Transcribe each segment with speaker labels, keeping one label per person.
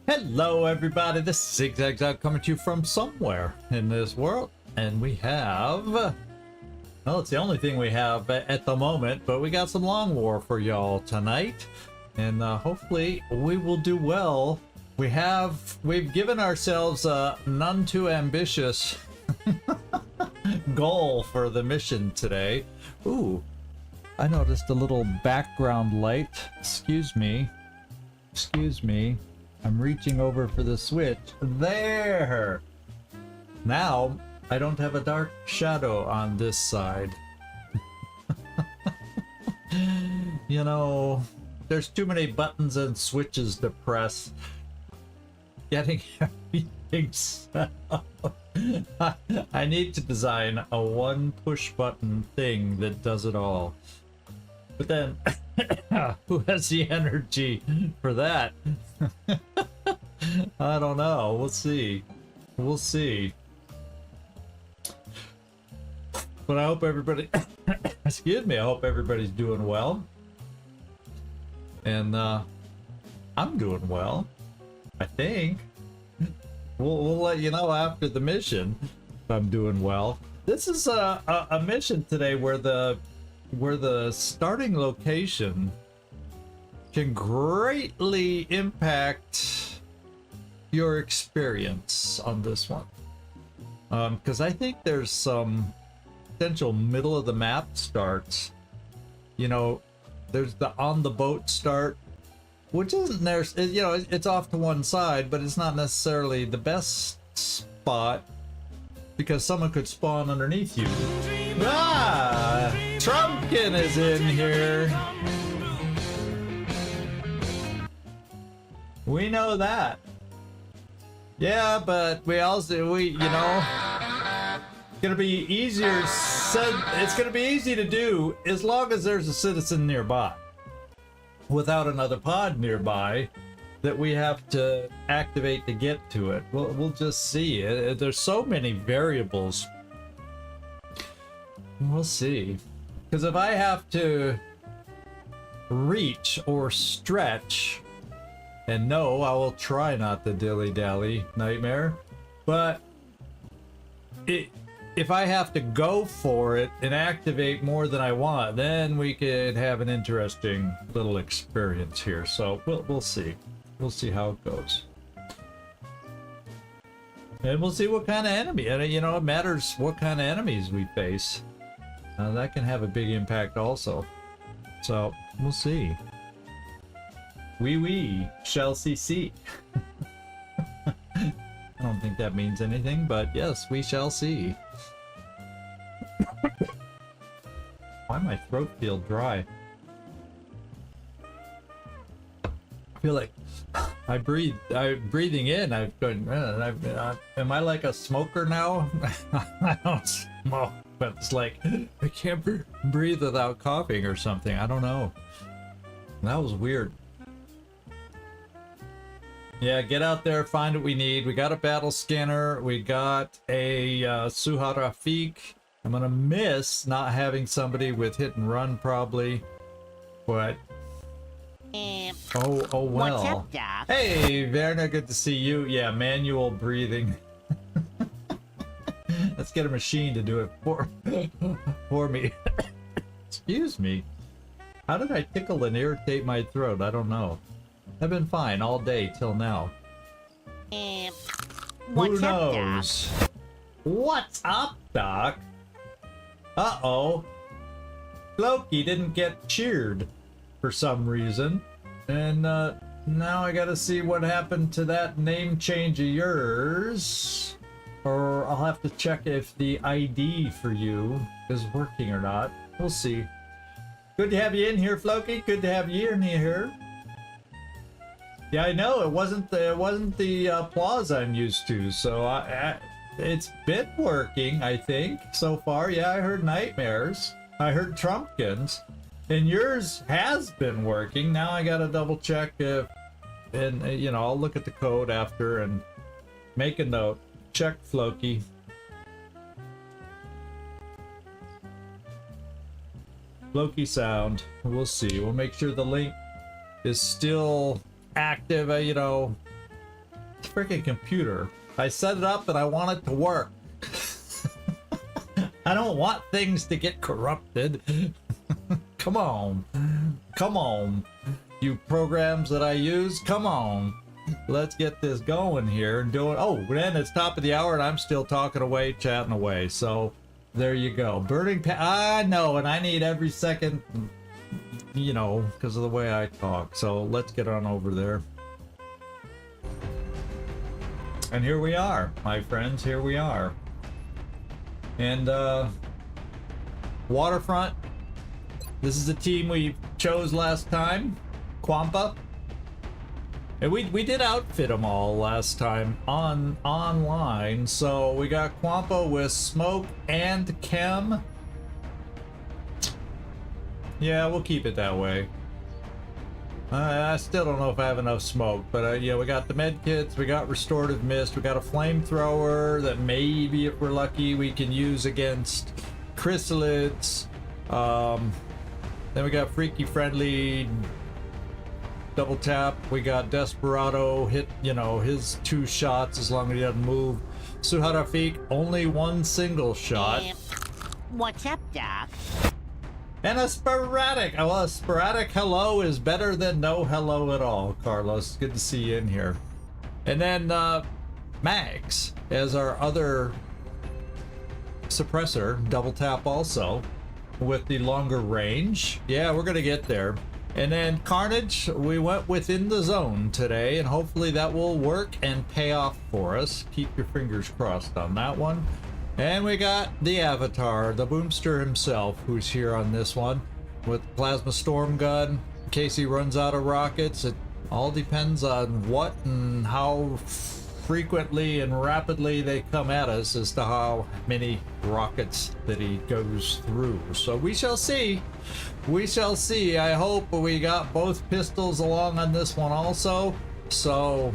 Speaker 1: Hello everybody, this is Zigzag coming to you from somewhere in this world, and we have, well, it's the only thing we have at the moment, but we got some Long War for y'all tonight, and hopefully we will do well. We've given ourselves a none too ambitious goal for the mission today. Ooh, I noticed a little background light. Excuse me. I'm reaching over for the switch. There! Now, I don't have a dark shadow on this side. You know, there's too many buttons and switches to press. Getting everything set up. I need to design a one push button thing that does it all. But then, who has the energy for that? I don't know. We'll see. We'll see. But I hope everybody, excuse me, I hope everybody's doing well. And I'm doing well, I think. We'll let you know after the mission if I'm doing well. This is a mission today where the starting location can greatly impact your experience on this one, because I think there's some potential middle of the map starts. You know, there's the on the boat start, which isn't there, you know, it's off to one side, but it's not necessarily the best spot because someone could spawn underneath you. Ah, Trumpkin is in here. We know that. Yeah, but you know, it's gonna be easier said. It's gonna be easy to do as long as there's a citizen nearby, without another pod nearby that we have to activate to get to it. We'll just see. There's so many variables. We'll see. Because if I have to reach or stretch, and no, I will try not to dilly-dally, Nightmare, but if I have to go for it and activate more than I want, then we could have an interesting little experience here. So we'll see. We'll see how it goes. And we'll see what kind of enemy. And you know, it matters what kind of enemies we face. That can have a big impact also. So we'll see. We shall see. I don't think that means anything, but yes, we shall see. Why my throat feel dry? I feel like I'm breathing in. I'm going. Am I like a smoker now? I don't smoke, but it's like I can't breathe without coughing or something. I don't know. That was weird. Yeah, get out there, find what we need. We got a battle scanner. We got a Suharafik. I'm gonna miss not having somebody with hit and run probably, but oh well.
Speaker 2: What's up, Doc?
Speaker 1: Hey, Werner, good to see you. Yeah, manual breathing. Let's get a machine to do it for me. Excuse me. How did I tickle and irritate my throat? I don't know. I've been fine all day till now.
Speaker 2: What's
Speaker 1: Who
Speaker 2: up,
Speaker 1: knows?
Speaker 2: Doc?
Speaker 1: What's up, Doc? Uh-oh. Loki didn't get cheered for some reason. And now I gotta see what happened to that name change of yours. Or I'll have to check if the ID for you is working or not. We'll see. Good to have you in here, Floki. Good to have you in here. Yeah, I know it wasn't the applause I'm used to, so it's been working, I think, so far. Yeah, I heard nightmares, I heard Trumpkins, and yours has been working. Now I gotta double check if, and you know, I'll look at the code after and make a note. Check Floki. Floki sound. We'll see. We'll make sure the link is still active. You know, freaking computer. I set it up and I want it to work. I don't want things to get corrupted. Come on. Come on. You programs that I use, come on. Let's get this going here and do it. Oh, then it's top of the hour and I'm still talking away, chatting away. So there you go. Burning I know, and I need every second, you know, because of the way I talk. So let's get on over there. And here we are, my friends, here we are. And Waterfront, this is the team we chose last time, Quampa. And we did outfit them all last time online, so we got Quampa with Smoke and Chem. Yeah, we'll keep it that way. I still don't know if I have enough smoke, but yeah, we got the med kits, we got restorative mist, we got a flamethrower that maybe, if we're lucky, we can use against chrysalids. Then we got freaky friendly double tap. We got Desperado hit, you know, his 2 shots as long as he doesn't move. Suharafik only 1 single shot.
Speaker 2: What's up, Doc?
Speaker 1: And a sporadic. Well, a sporadic hello is better than no hello at all, Carlos. Good to see you in here. And then Max as our other suppressor, double tap also, with the longer range. Yeah, we're gonna get there. And then Carnage, we went within the zone today, and hopefully that will work and pay off for us. Keep your fingers crossed on that one. And we got the Avatar, the Boomster himself, who's here on this one with Plasma Storm Gun. In case he runs out of rockets, it all depends on what and how frequently and rapidly they come at us as to how many rockets that he goes through. So we shall see. We shall see. I hope we got both pistols along on this one also. So,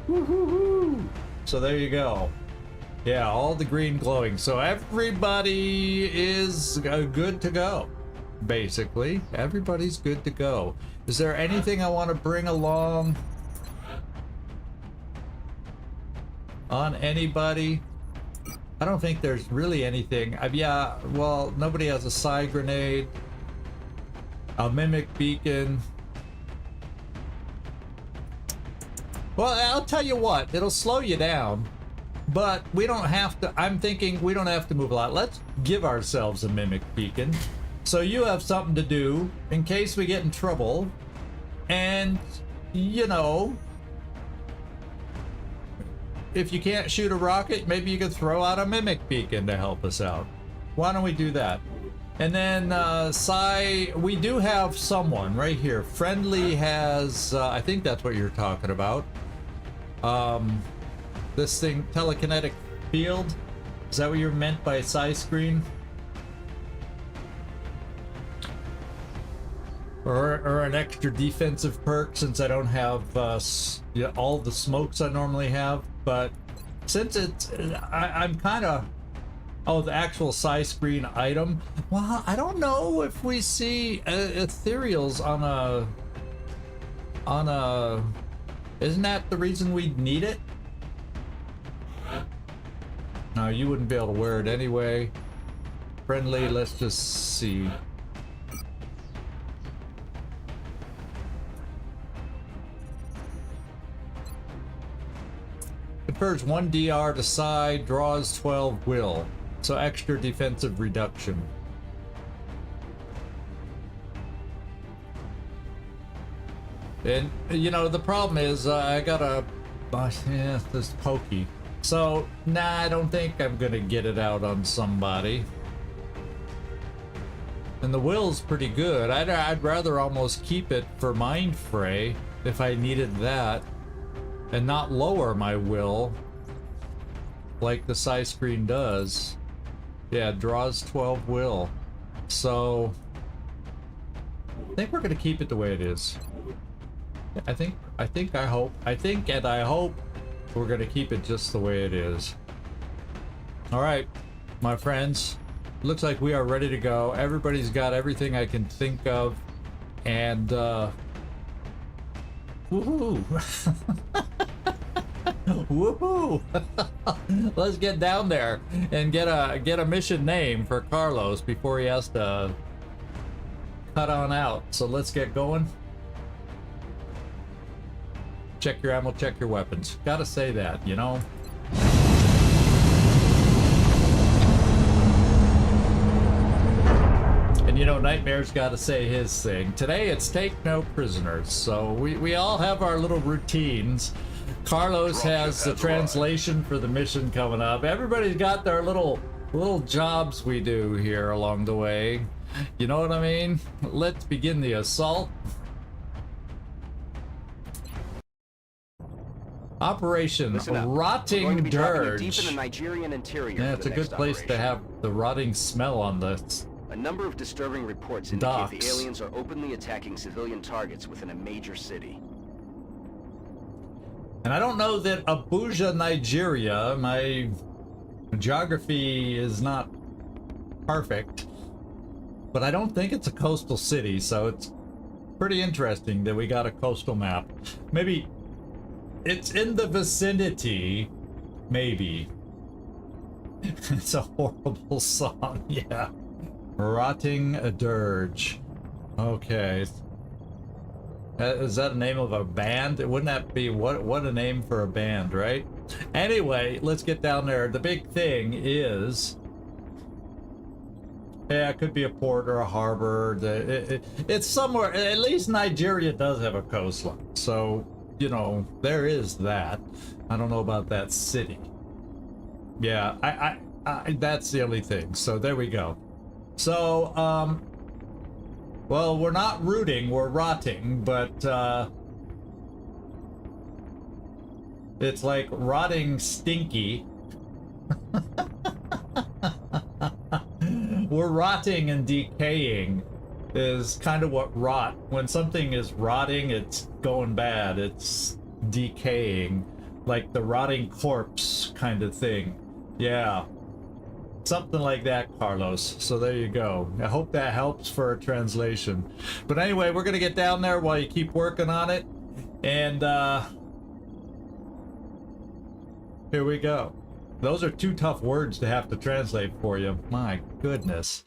Speaker 1: woo-hoo-hoo. So there you go. Yeah, all the green glowing. So everybody is good to go. Basically, everybody's good to go. Is there anything I want to bring along on anybody? I don't think there's really anything. Yeah, well, nobody has a psi grenade, a mimic beacon. Well, I'll tell you what, it'll slow you down. But we don't have to, I'm thinking we don't have to move a lot. Let's give ourselves a mimic beacon. So you have something to do in case we get in trouble. And, you know, if you can't shoot a rocket, maybe you could throw out a mimic beacon to help us out. Why don't we do that? And then we do have someone right here. Friendly has, I think that's what you're talking about. This thing, telekinetic field. Is that what you're meant by Psy screen? Or an extra defensive perk, since I don't have all the smokes I normally have. But since it's, I'm kind of, oh, the actual Psy screen item. Well, I don't know if we see ethereals on a, isn't that the reason we need it? No, you wouldn't be able to wear it anyway. Friendly, let's just see. Confers 1 DR to side, draws 12 will. So extra defensive reduction. And, you know, the problem is I got a, yeah, this pokey. So, nah, I don't think I'm gonna get it out on somebody. And the will's pretty good. I'd rather almost keep it for Mind Fray if I needed that, and not lower my will like the Psy screen does. Yeah, draws 12 will. So, I think we're gonna keep it the way it is. I think, I hope we're gonna keep it just the way it is. All right, my friends, looks like we are ready to go. Everybody's got everything I can think of, and woohoo! Woohoo! Let's get down there and get a mission name for Carlos before he has to cut on out. So let's get going. Check your ammo, check your weapons. Gotta say that, you know. And you know, Nightmare's gotta say his thing. Today it's take no prisoners. So we all have our little routines. Carlos has the translation for the mission coming up. Everybody's got their little jobs we do here along the way. You know what I mean? Let's begin the assault. Operation Rotting Dirge.
Speaker 3: Deep in the Nigerian interior.
Speaker 1: Yeah, it's a good place to have the rotting smell on the
Speaker 3: A number of disturbing reports indicate the aliens are openly attacking civilian targets within a major city.
Speaker 1: And I don't know that Abuja, Nigeria, my geography is not perfect, but I don't think it's a coastal city, so it's pretty interesting that we got a coastal map. Maybe it's in the vicinity, maybe. It's a horrible song, yeah. Rotting Dirge. Okay. Is that a name of a band? Wouldn't that be what a name for a band, right? Anyway, let's get down there. The big thing is, yeah, it could be a port or a harbor. It's somewhere. At least Nigeria does have a coastline, so you know there is that. I don't know about that city. Yeah, I that's the only thing. So there we go. So well, we're not rooting, we're rotting, but it's like rotting stinky. We're rotting and decaying is kind of what rot. When something is rotting, it's going bad, it's decaying, like the rotting corpse kind of thing. Yeah. Something like that, Carlos. So there you go. I hope that helps for a translation. But anyway, we're gonna get down there while you keep working on it. And here we go. Those are two tough words to have to translate for you. My goodness.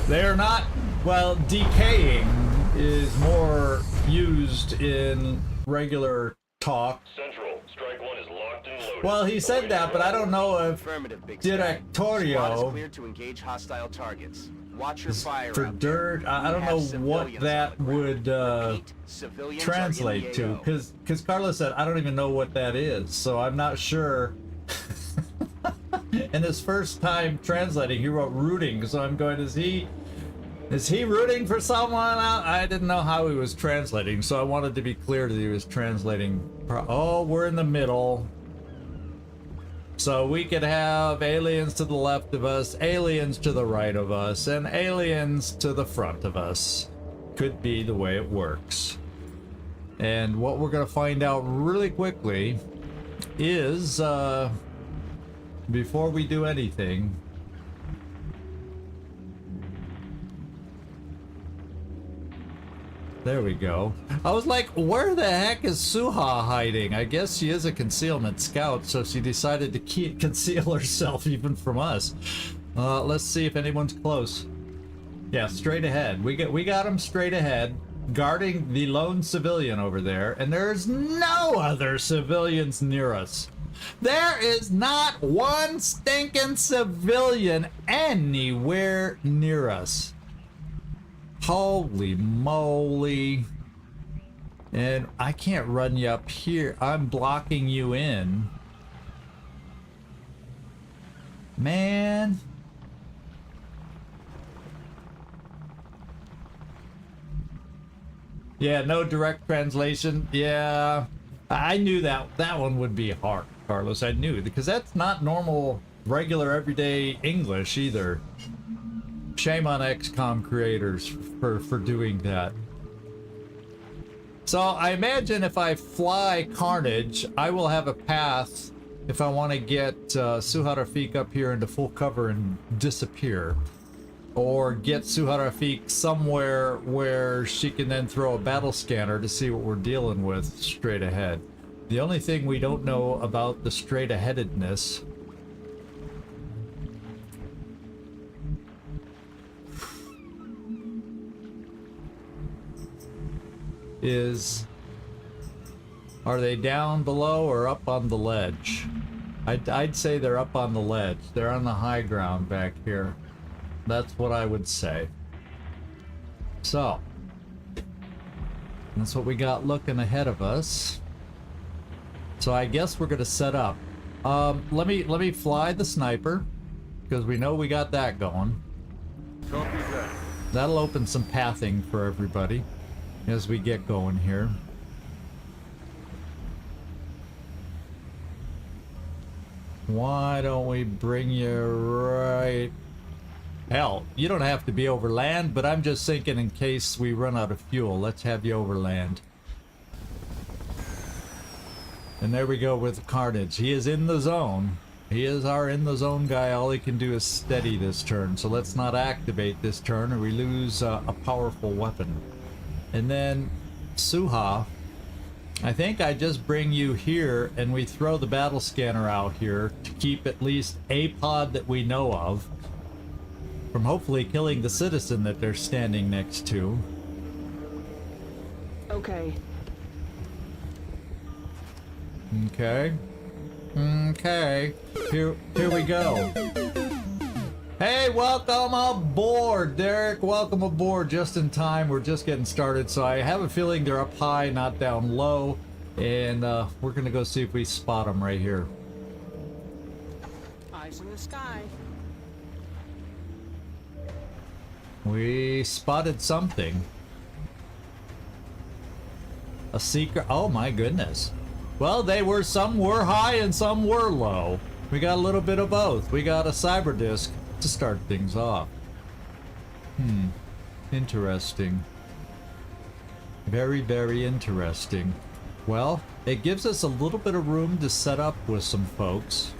Speaker 1: They're not, well, decaying is more used in regular talk.
Speaker 4: Central, strike one is locked and loaded.
Speaker 1: Well, he said that, but I don't know if Directorio
Speaker 3: cleared to engage hostile targets. Watch your fire
Speaker 1: for dirt. I don't know what that would translate to, because Carlos said I don't even know what that is, so I'm not sure. And his first time translating, he wrote rooting, so I'm going, is he rooting for someone? I didn't know how he was translating, so I wanted to be clear that he was translating. Oh, we're in the middle. So we could have aliens to the left of us, aliens to the right of us, and aliens to the front of us. Could be the way it works. And what we're going to find out really quickly is, before we do anything, there we go. I was like, where the heck is Suha hiding? I guess she is a concealment scout, so she decided to conceal herself even from us. Let's see if anyone's close. Yeah, straight ahead. We got him straight ahead, guarding the lone civilian over there, and there's no other civilians near us. There is not one stinking civilian anywhere near us. Holy moly. And I can't run you up here. I'm blocking you in. Man. Yeah, no direct translation. Yeah. I knew that one would be hard, Carlos. I knew, because that's not normal, regular, everyday English either. Shame on XCom creators for doing that. So I imagine if I fly Carnage, I will have a path if I want to get Suha Rafik up here into full cover and disappear. or get Suha Rafik somewhere where she can then throw a battle scanner to see what we're dealing with straight ahead. The only thing we don't know about the straight aheadedness is, are they down below or up on the ledge? I'd say they're up on the ledge. They're on the high ground back here. That's what I would say. So, that's what we got looking ahead of us. So I guess we're gonna set up. Let me fly the sniper, because we know we got that going. That'll open some pathing for everybody as we get going here. Why don't we bring you right... Hell, you don't have to be over land, but I'm just thinking in case we run out of fuel, let's have you over land. And there we go with Carnage. He is in the zone. He is our in the zone guy. All he can do is steady this turn. So let's not activate this turn or we lose a powerful weapon. And then Suha, I think I just bring you here and we throw the battle scanner out here to keep at least a pod that we know of from hopefully killing the citizen that they're standing next to.
Speaker 5: Okay.
Speaker 1: Okay. Okay. Here we go. Hey, welcome aboard, Derek. Welcome aboard just in time. We're just getting started, so I have a feeling they're up high, not down low. And we're gonna go see if we spot them right here.
Speaker 5: Eyes in the sky.
Speaker 1: We spotted something. A secret. Oh my goodness. Well, some were high and some were low. We got a little bit of both. We got a cyber disk to start things off. Interesting. Very, very interesting. Well, it gives us a little bit of room to set up with some folks.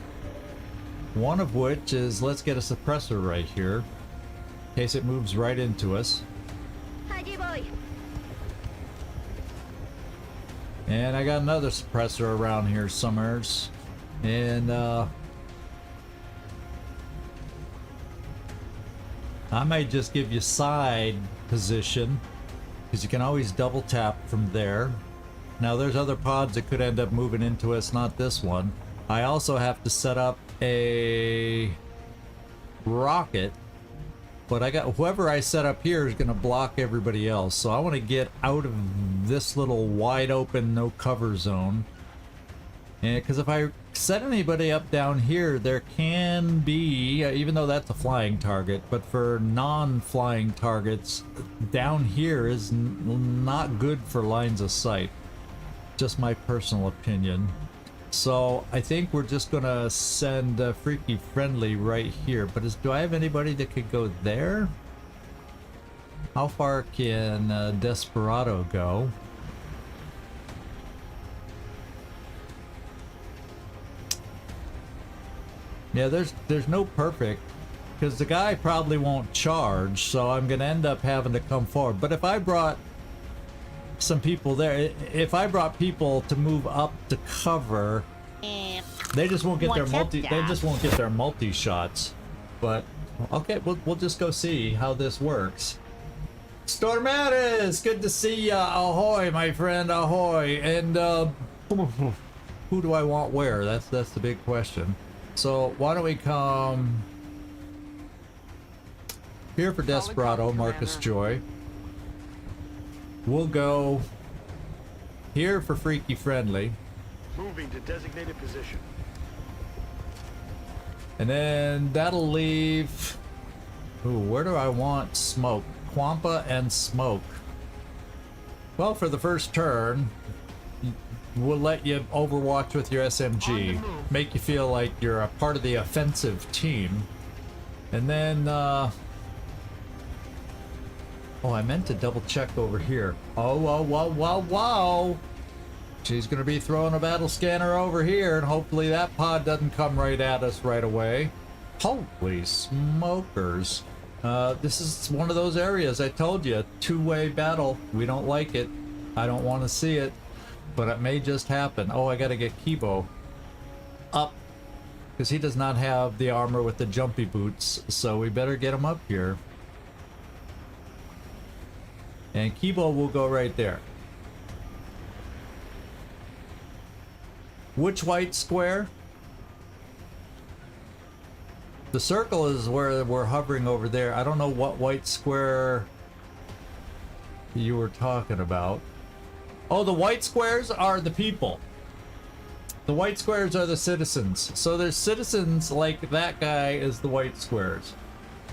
Speaker 1: One of which is, let's get a suppressor right here, in case it moves right into us. And I got another suppressor around here somewheres. And I might just give you side position, because you can always double tap from there. Now there's other pods that could end up moving into us, not this one. I also have to set up a rocket, but I got whoever I set up here is going to block everybody else. So I want to get out of this little wide open no cover zone. And because if I set anybody up down here, there can be, even though that's a flying target, but for non-flying targets, down here is not good for lines of sight. Just my personal opinion. So I think we're just gonna send Freaky Friendly right here. But do I have anybody that could go there? How far can Desperado go? Yeah, there's no perfect, because the guy probably won't charge, so I'm gonna end up having to come forward. But if I brought some people there, if I brought people to move up to cover, they just won't get their multi shots. But okay, we'll just go see how this works. Stormatis, good to see ya. Ahoy, my friend, ahoy. And who do I want where? That's the big question. So why don't we come here for Desperado, Marcus Joy. We'll go here for Freaky Friendly.
Speaker 6: Moving to designated position.
Speaker 1: And then that'll leave... Ooh, where do I want Smoke? Quampa and Smoke. Well, for the first turn, we'll let you overwatch with your SMG. Make you feel like you're a part of the offensive team. And then, oh, I meant to double check over here. Oh, wow, wow, wow, wow. She's gonna be throwing a battle scanner over here, and hopefully that pod doesn't come right at us right away. Holy smokers. This is one of those areas I told you, two-way battle. We don't like it. I don't want to see it, but it may just happen. Oh, I gotta get Kibo up because he does not have the armor with the jumpy boots, so we better get him up here. And Kibo will go right there. Which white square? The circle is where we're hovering over there. I don't know what white square you were talking about. Oh, the white squares are the people. The white squares are the citizens. So there's citizens like that guy is the white squares.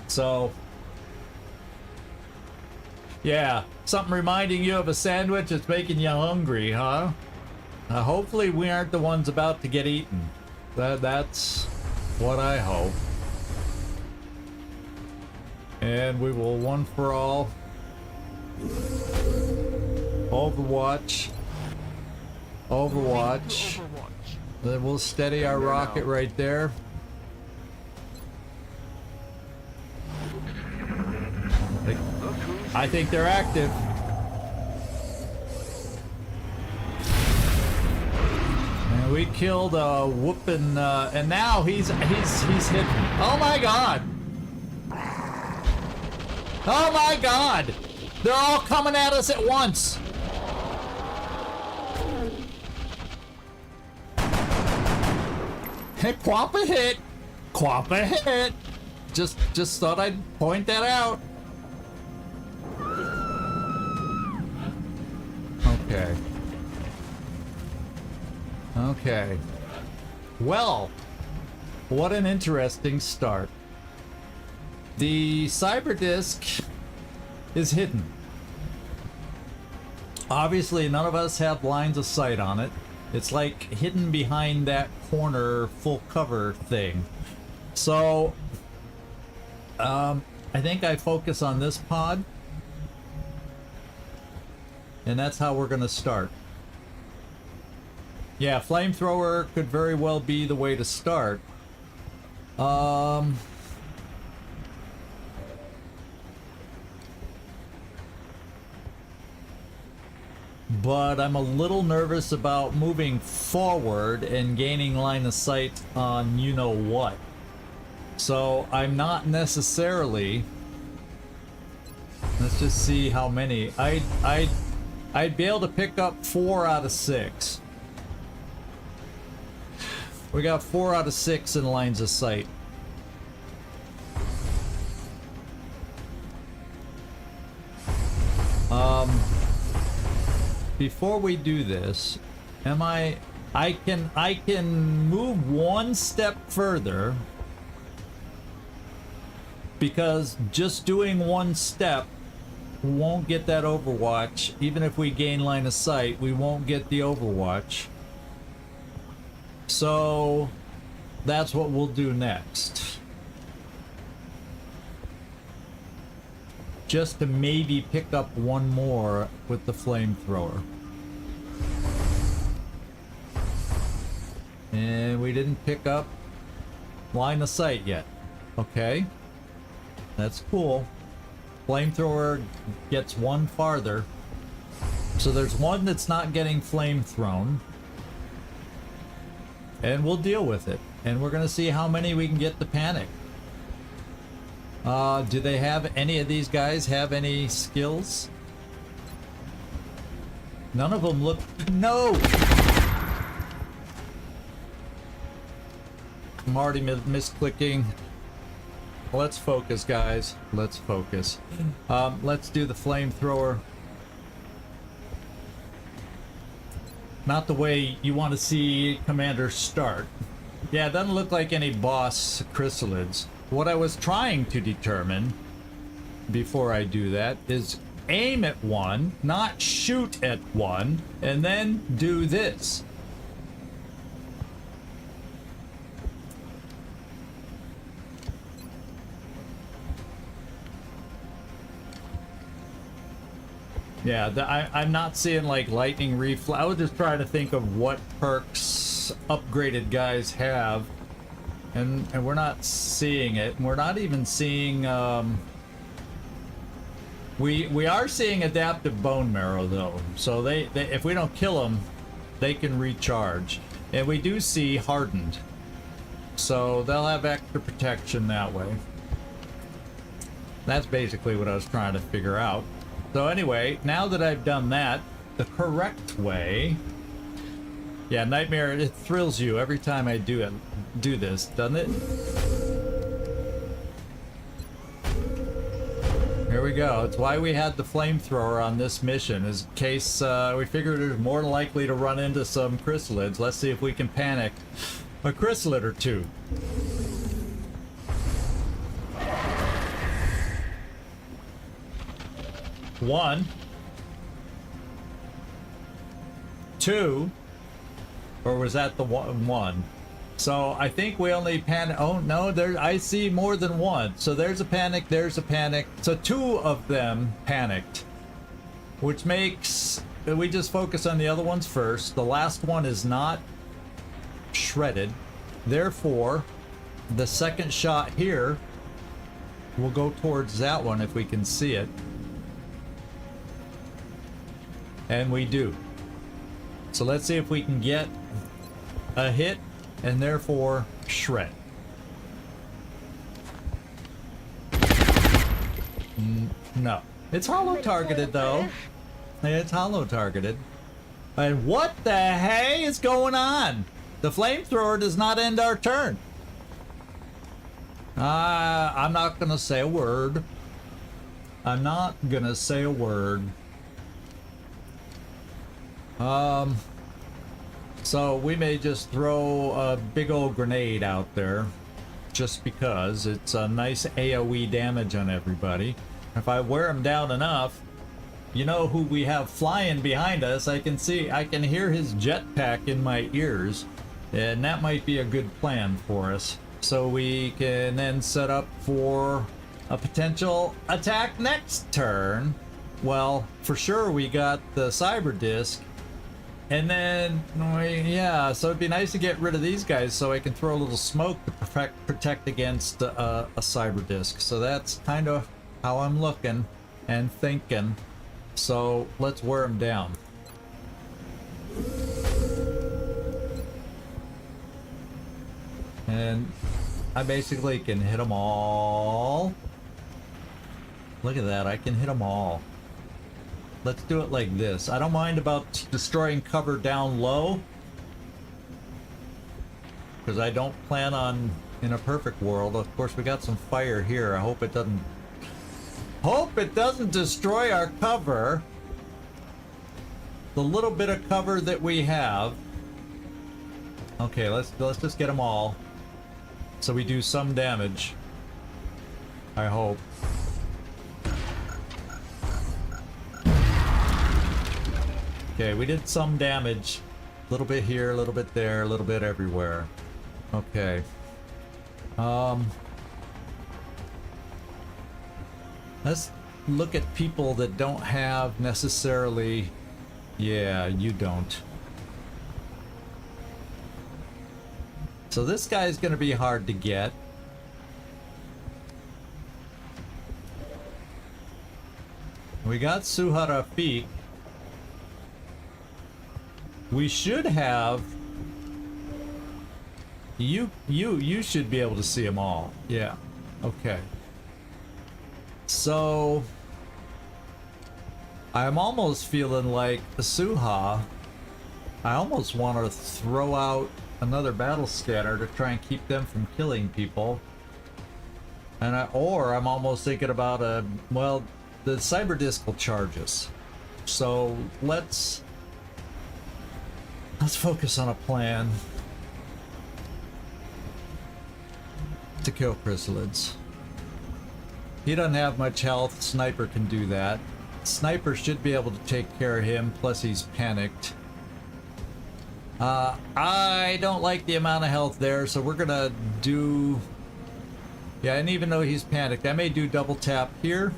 Speaker 1: So, yeah, something reminding you of a sandwich that's making you hungry, huh? Hopefully we aren't the ones about to get eaten. That's what I hope. And we will one for all. Overwatch. Overwatch. Then we'll steady our rocket right there. I think they're active. And we killed a whooping, and now he's hidden. Oh my god! Oh my god! They're all coming at us at once! Hey, Quappa hit! Quappa hit! Just thought I'd point that out. Okay. Okay. Well, what an interesting start. The cyber disk is hidden. Obviously, none of us have lines of sight on it. It's like hidden behind that corner full cover thing. So, I think I focus on this pod. And that's how we're going to start. Yeah, flamethrower could very well be the way to start. But I'm a little nervous about moving forward and gaining line of sight on you-know-what. So I'm not necessarily... Let's just see how many. I'd be able to pick up 4 out of 6. We got 4 out of 6 in lines of sight. Before we do this, I can move one step further, because just doing one step won't get that Overwatch. Even if we gain line of sight, we won't get the Overwatch. So that's what we'll do next. Just to maybe pick up one more with the flamethrower. And we didn't pick up line of sight yet. Okay. That's cool. Flamethrower gets one farther. So there's one that's not getting flame thrown. And we'll deal with it. And we're gonna see how many we can get to panic. Do they have any of these guys have any skills? None of them look... No! I'm already misclicking. Let's focus, guys. Let's focus. Let's do the flamethrower. Not the way you want to see Commander start. Yeah, it doesn't look like any boss chrysalids. What I was trying to determine before I do that is aim at one, not shoot at one, and then do this. Yeah, I'm not seeing like lightning reflex. I was just trying to think of what perks upgraded guys have, and we're not seeing it. And we're not even seeing We are seeing adaptive bone marrow though, so they if we don't kill them, they can recharge, and we do see hardened, so they'll have extra protection that way. That's basically what I was trying to figure out. So anyway, now that I've done that the correct way, yeah, Nightmare, it thrills you every time I do this, doesn't it? Here we go. It's why we had the flamethrower on this mission, is in case we figured it was more likely to run into some chrysalids. Let's see if we can panic a chrysalid or two. One. Two. Or was that the one? So I think we only panic. Oh no, there I see more than one. So there's a panic, there's a panic. So two of them panicked, which makes we just focus on the other ones first. The last one is not shredded. Therefore, the second shot here will go towards that one if we can see it. And we do. So let's see if we can get a hit and therefore shred. No. It's hollow targeted though. It's hollow targeted. And what the hey is going on? The flamethrower does not end our turn. I'm not gonna say a word. I'm not gonna say a word. So we may just throw a big old grenade out there just because it's a nice AoE damage on everybody. If I wear them down enough, you know who we have flying behind us. I can hear his jetpack in my ears, and that might be a good plan for us. So we can then set up for a potential attack next turn. Well, for sure we got the cyber disc. And then, yeah, so it'd be nice to get rid of these guys so I can throw a little smoke to protect against a cyber disc. So that's kind of how I'm looking and thinking. So let's wear them down. And I basically can hit them all. Look at that, I can hit them all. Let's do it like this. I don't mind about destroying cover down low, because I don't plan on, in a perfect world, of course we got some fire here. I hope it doesn't destroy our cover. The little bit of cover that we have. Okay, let's just get them all, so we do some damage. I hope. Okay, we did some damage. A little bit here, a little bit there, a little bit everywhere. Okay. Let's look at people that don't have necessarily... Yeah, you don't. So this guy's gonna be hard to get. We got Suha Rafiq. We should have... You should be able to see them all. Yeah. Okay. So... I'm almost feeling like Suha. I almost want to throw out another battle scanner to try and keep them from killing people. And or I'm almost thinking about well, the cyber disc will charge us. So let's focus on a plan to kill chrysalids. He doesn't have much health. Sniper can do that. Sniper should be able to take care of him, plus he's panicked. I don't like the amount of health there, so we're gonna do... Yeah, and even though he's panicked, I may do double tap here.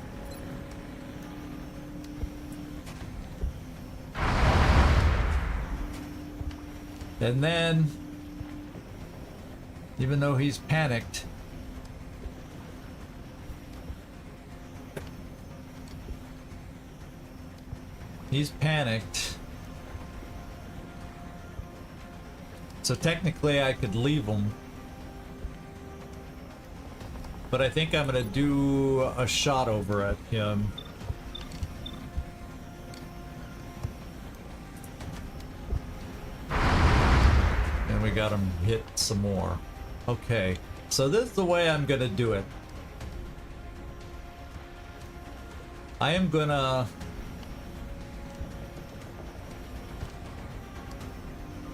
Speaker 1: And then, even though he's panicked, He's panicked. So technically I could leave him. But I think I'm gonna do a shot over at him. And we got him hit some more. Okay, so this is the way I'm gonna do it. I am gonna...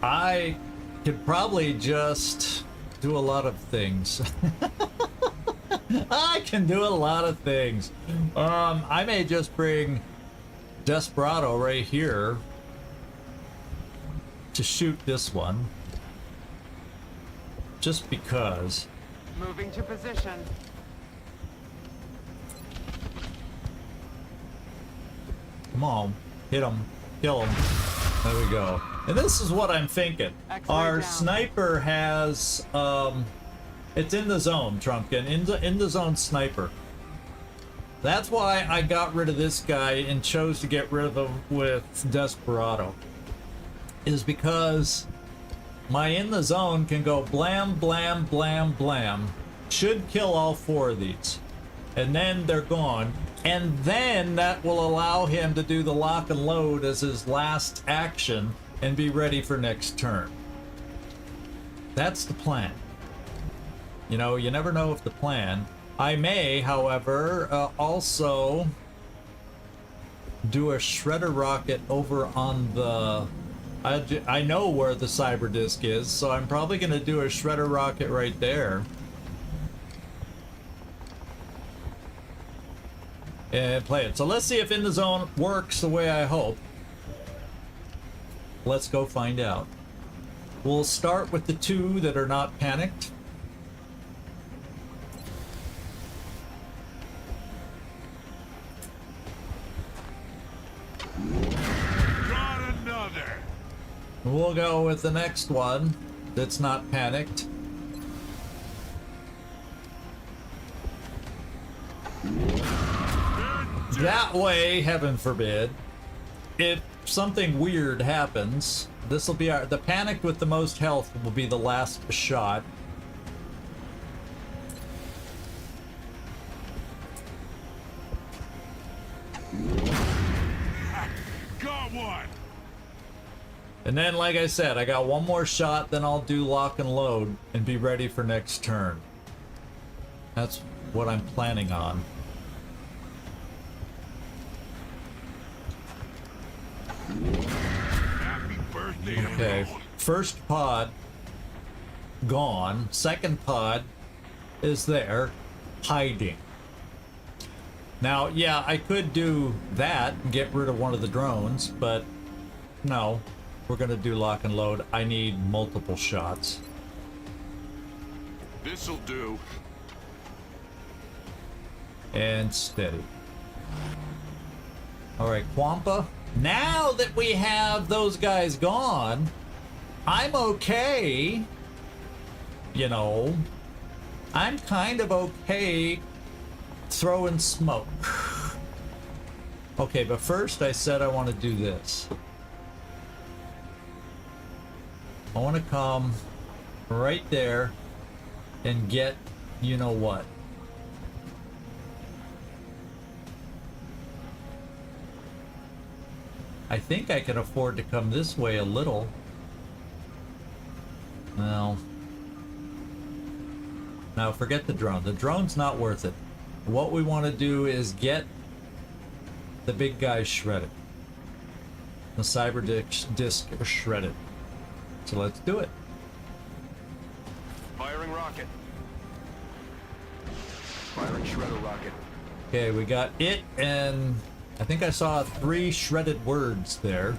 Speaker 1: I could probably just do a lot of things. I can do a lot of things. I may just bring Desperado right here to shoot this one. Just because.
Speaker 5: Moving to position.
Speaker 1: Come on, hit him, kill him. There we go. And this is what I'm thinking. Our sniper has, it's in the zone, Trumpkin, in the zone sniper. That's why I got rid of this guy and chose to get rid of him with Desperado. Is because my in the zone can go blam, blam, blam, blam. Should kill all 4 of these. And then they're gone. And then that will allow him to do the lock and load as his last action and be ready for next turn. That's the plan. You know, you never know if the plan. I may, however, also do a shredder rocket over on the... I know where the cyber disk is, so I'm probably going to do a shredder rocket right there. And play it. So let's see if In the Zone works the way I hope. Let's go find out. We'll start with the 2 that are not panicked.
Speaker 6: Got another.
Speaker 1: We'll go with the next one that's not panicked. That way, heaven forbid, if something weird happens, this will be the panicked with the most health will be the last shot.
Speaker 6: Got one.
Speaker 1: And then, like I said, I got one more shot, then I'll do lock and load and be ready for next turn. That's what I'm planning on.
Speaker 6: Happy birthday.
Speaker 1: Okay, first pod gone. Second pod is there, hiding. Now, yeah, I could do that and get rid of one of the drones, but no, we're gonna do lock and load. I need multiple shots.
Speaker 6: This'll do.
Speaker 1: And steady. All right, Quampa. Now that we have those guys gone, I'm okay. You know, I'm kind of okay throwing smoke. Okay, but first I said I want to do this. I want to come right there and get, you know what. I think I can afford to come this way a little. Well, now forget the drone. The drone's not worth it. What we want to do is get the big guy shredded. The cyber disk shredded. So let's do it.
Speaker 3: Firing rocket. Firing shredder rocket.
Speaker 1: Okay, we got it, and I think I saw 3 shredded words there.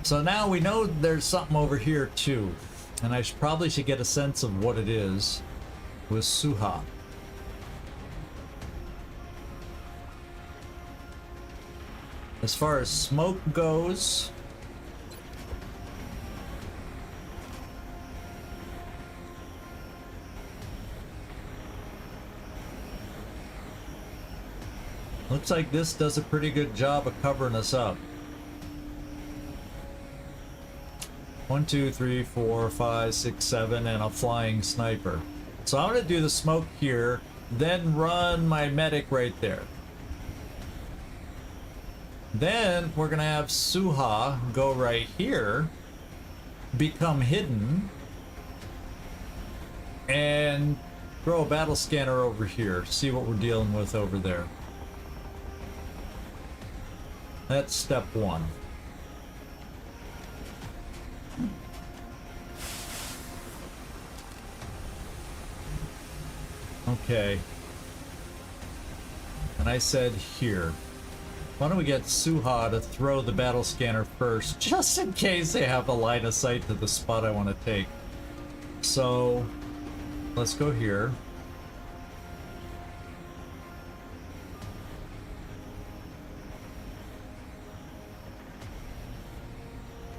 Speaker 1: So now we know there's something over here too. And I probably should get a sense of what it is with Suha. As far as smoke goes, Looks like this does a pretty good job of covering us up. 1, 2, 3, 4, 5, 6, 7, and a flying sniper. So I'm gonna do the smoke here, then run my medic right there. Then we're gonna have Suha go right here, become hidden, and throw a battle scanner over here, see what we're dealing with over there. That's step 1. Okay. And I said here. Why don't we get Suha to throw the battle scanner first, just in case they have a line of sight to the spot I want to take. So, let's go here.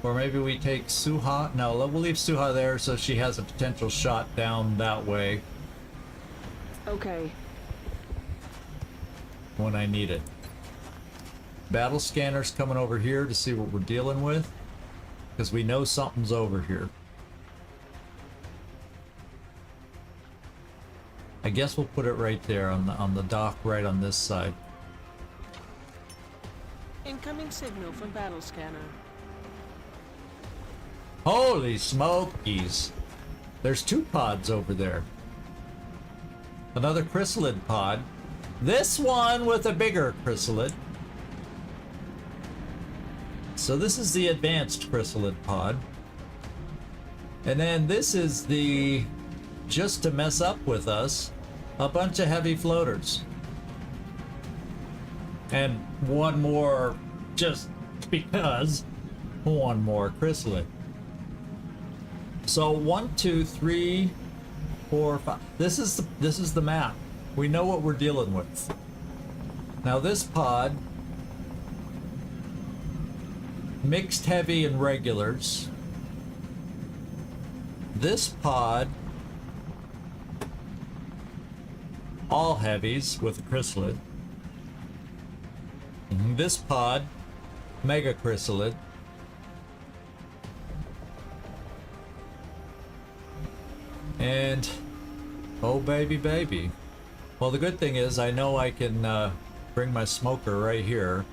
Speaker 1: Or maybe we take Suha. No, we'll leave Suha there so she has a potential shot down that way.
Speaker 7: Okay.
Speaker 1: When I need it. Battle scanner's coming over here to see what we're dealing with, because we know something's over here. I guess we'll put it right there on the dock, right on this side.
Speaker 7: Incoming signal from battle scanner.
Speaker 1: Holy smokies! There's 2 pods over there. Another chrysalid pod. This one with a bigger chrysalid. So this is the advanced chrysalid pod. And then this is the, just to mess up with us, a bunch of heavy floaters. And one more, just because, one more chrysalid. So 1, 2, 3, 4, 5. This is the map. We know what we're dealing with. Now this pod, mixed heavy and regulars. This pod, all heavies with a chrysalid. And this pod, mega chrysalid. And oh baby baby. Well, the good thing is I know I can bring my smoker right here.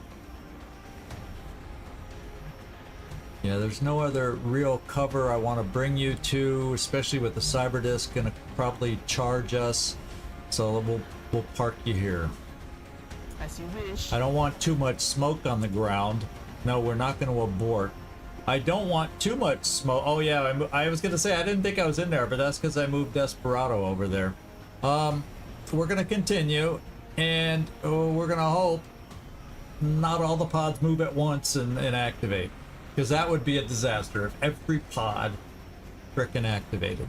Speaker 1: Yeah, there's no other real cover I want to bring you to, especially with the cyber disk gonna probably charge us. So we'll park you here.
Speaker 7: As you wish.
Speaker 1: I don't want too much smoke on the ground. No, we're not going to abort. I don't want too much smoke. Oh yeah, I was going to say I didn't think I was in there, but that's because I moved Desperado over there. We're going to continue, and we're going to hope not all the pods move at once and activate, because that would be a disaster if every pod frickin' activated.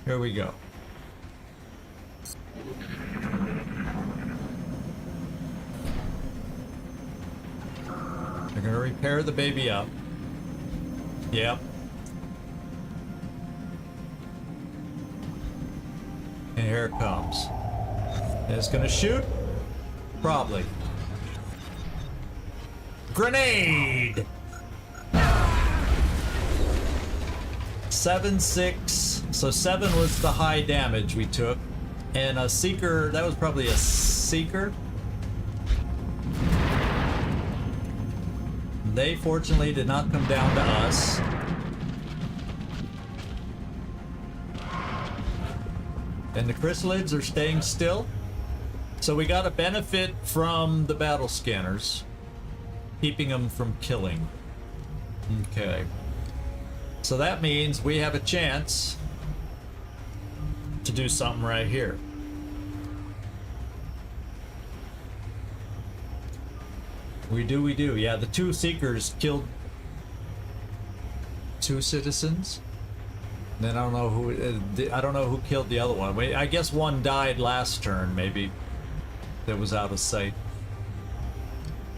Speaker 1: Here we go. They're gonna repair the baby up. Yep. And here it comes. And it's gonna shoot? Probably. Grenade! 7, 6. So 7 was the high damage we took. And a seeker, that was probably a seeker. They fortunately did not come down to us. And the chrysalids are staying still. So we got a benefit from the battle scanners, keeping them from killing. Okay. So that means we have a chance to do something right here. We do. Yeah, the 2 seekers killed 2 citizens. Then I don't know who killed the other one. I guess one died last turn, maybe. That was out of sight.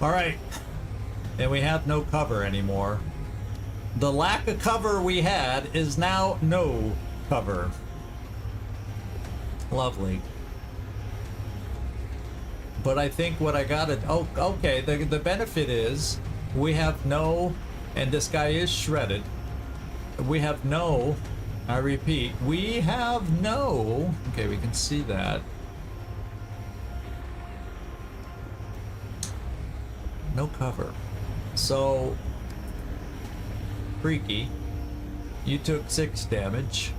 Speaker 1: All right, and we have no cover anymore. The lack of cover we had is now no cover. Lovely. But I think what I gotta, oh, okay, the benefit is we have no, and this guy is shredded. We have no, I repeat, we have no, okay, we can see that. No cover. So, Freaky, you took 6 damage.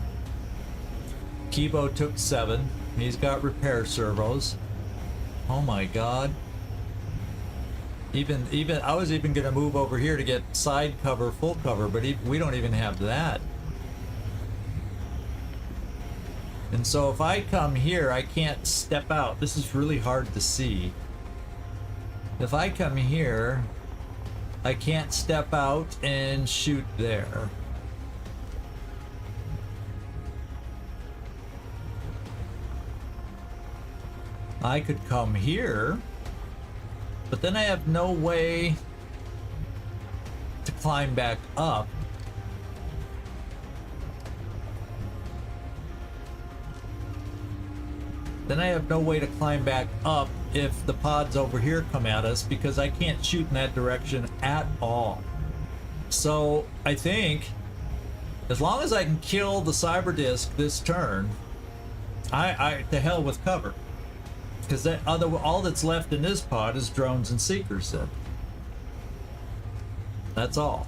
Speaker 1: Kibo took 7. He's got repair servos. Oh my god. Even I was even gonna move over here to get side cover, full cover, but we don't even have that. And so if I come here, I can't step out. This is really hard to see. If I come here, I can't step out and shoot there. I could come here, but then I have no way to climb back up. Then I have no way to climb back up if the pods over here come at us, because I can't shoot in that direction at all. So I think as long as I can kill the cyber disk this turn, I to hell with cover. Because all that's left in this pod is drones and seekers then. That's all.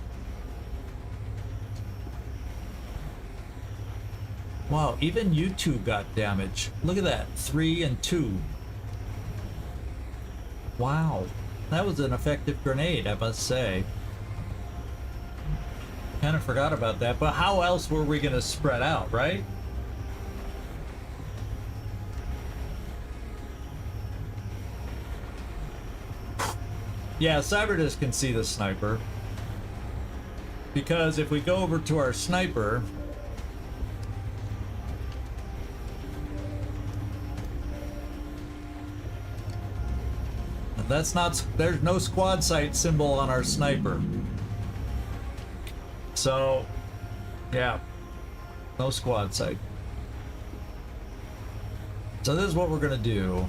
Speaker 1: Wow, even you two got damage. Look at that, 3 and 2. Wow, that was an effective grenade, I must say. Kind of forgot about that, but how else were we gonna spread out, right? Yeah, Cyberdisk can see the sniper. Because if we go over to our sniper, that's not, there's no squad sight symbol on our sniper. So, yeah, no squad sight. So this is what we're gonna do.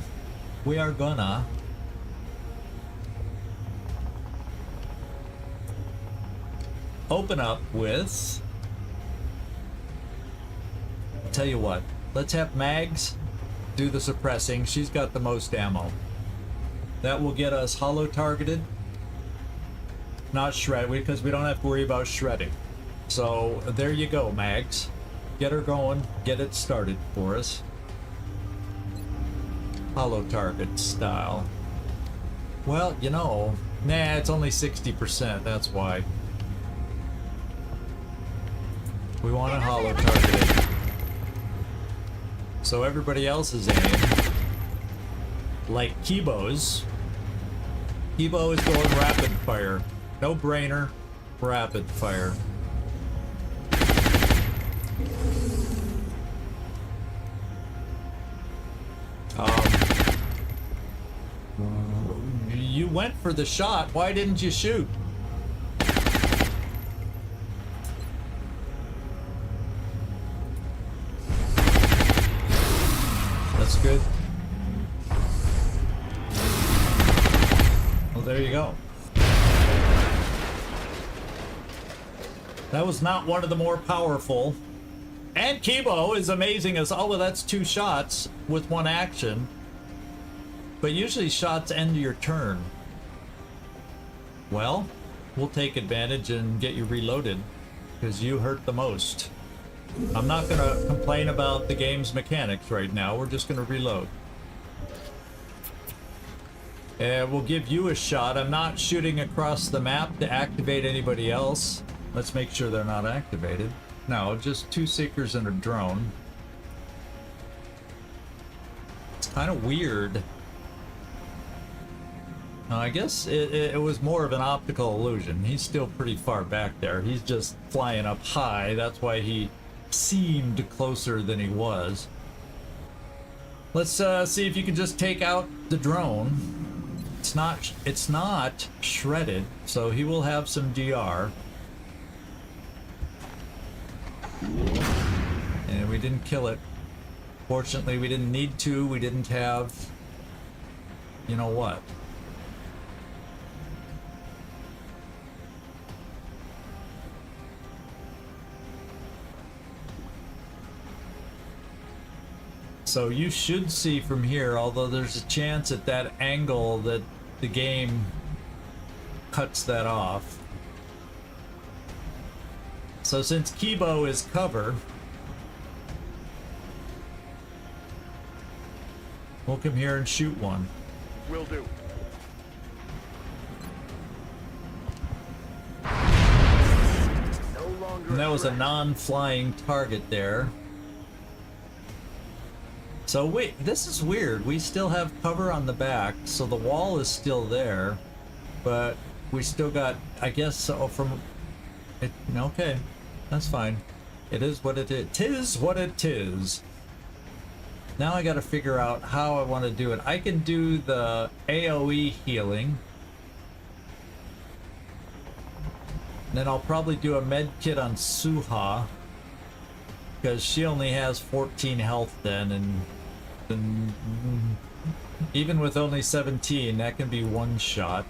Speaker 1: We are gonna open up with, I'll tell you what, let's have Mags do the suppressing. She's got the most ammo. That will get us hollow targeted, not shred, because we don't have to worry about shredding. So there you go, Mags. Get her going, get it started for us. Hollow target style. Well, you know, nah, it's only 60%, that's why. We want to hollow target it. So everybody else's aim, like Kibo's. Kibo is going rapid fire. No brainer, rapid fire. You went for the shot, why didn't you shoot? That's good. Well, there you go. That was not one of the more powerful. And Kibo is amazing as, oh, well, that's 2 shots with 1 action. But usually shots end your turn. Well, we'll take advantage and get you reloaded, because you hurt the most. I'm not going to complain about the game's mechanics right now. We're just going to reload. And we'll give you a shot. I'm not shooting across the map to activate anybody else. Let's make sure they're not activated. No, just 2 seekers and a drone. It's kind of weird. I guess it was more of an optical illusion. He's still pretty far back there. He's just flying up high. That's why he seemed closer than he was. Let's see if you can just take out the drone. It's not shredded, so he will have some DR. And we didn't kill it. Fortunately, we didn't need to. We didn't have you know what? So you should see from here, although there's a chance at that angle that the game cuts that off. So since Kibo is cover, we'll come here and shoot one.
Speaker 6: Will do.
Speaker 1: And that was a non-flying target there. So wait, this is weird. We still have cover on the back, so the wall is still there, but we still got, I guess, so from it. Okay, that's fine. It is what it is. 'Tis what it is. Now I got to figure out how I want to do it. I can do the AOE healing. Then I'll probably do a med kit on Suha, because she only has 14 health then, and even with only 17, that can be one shot.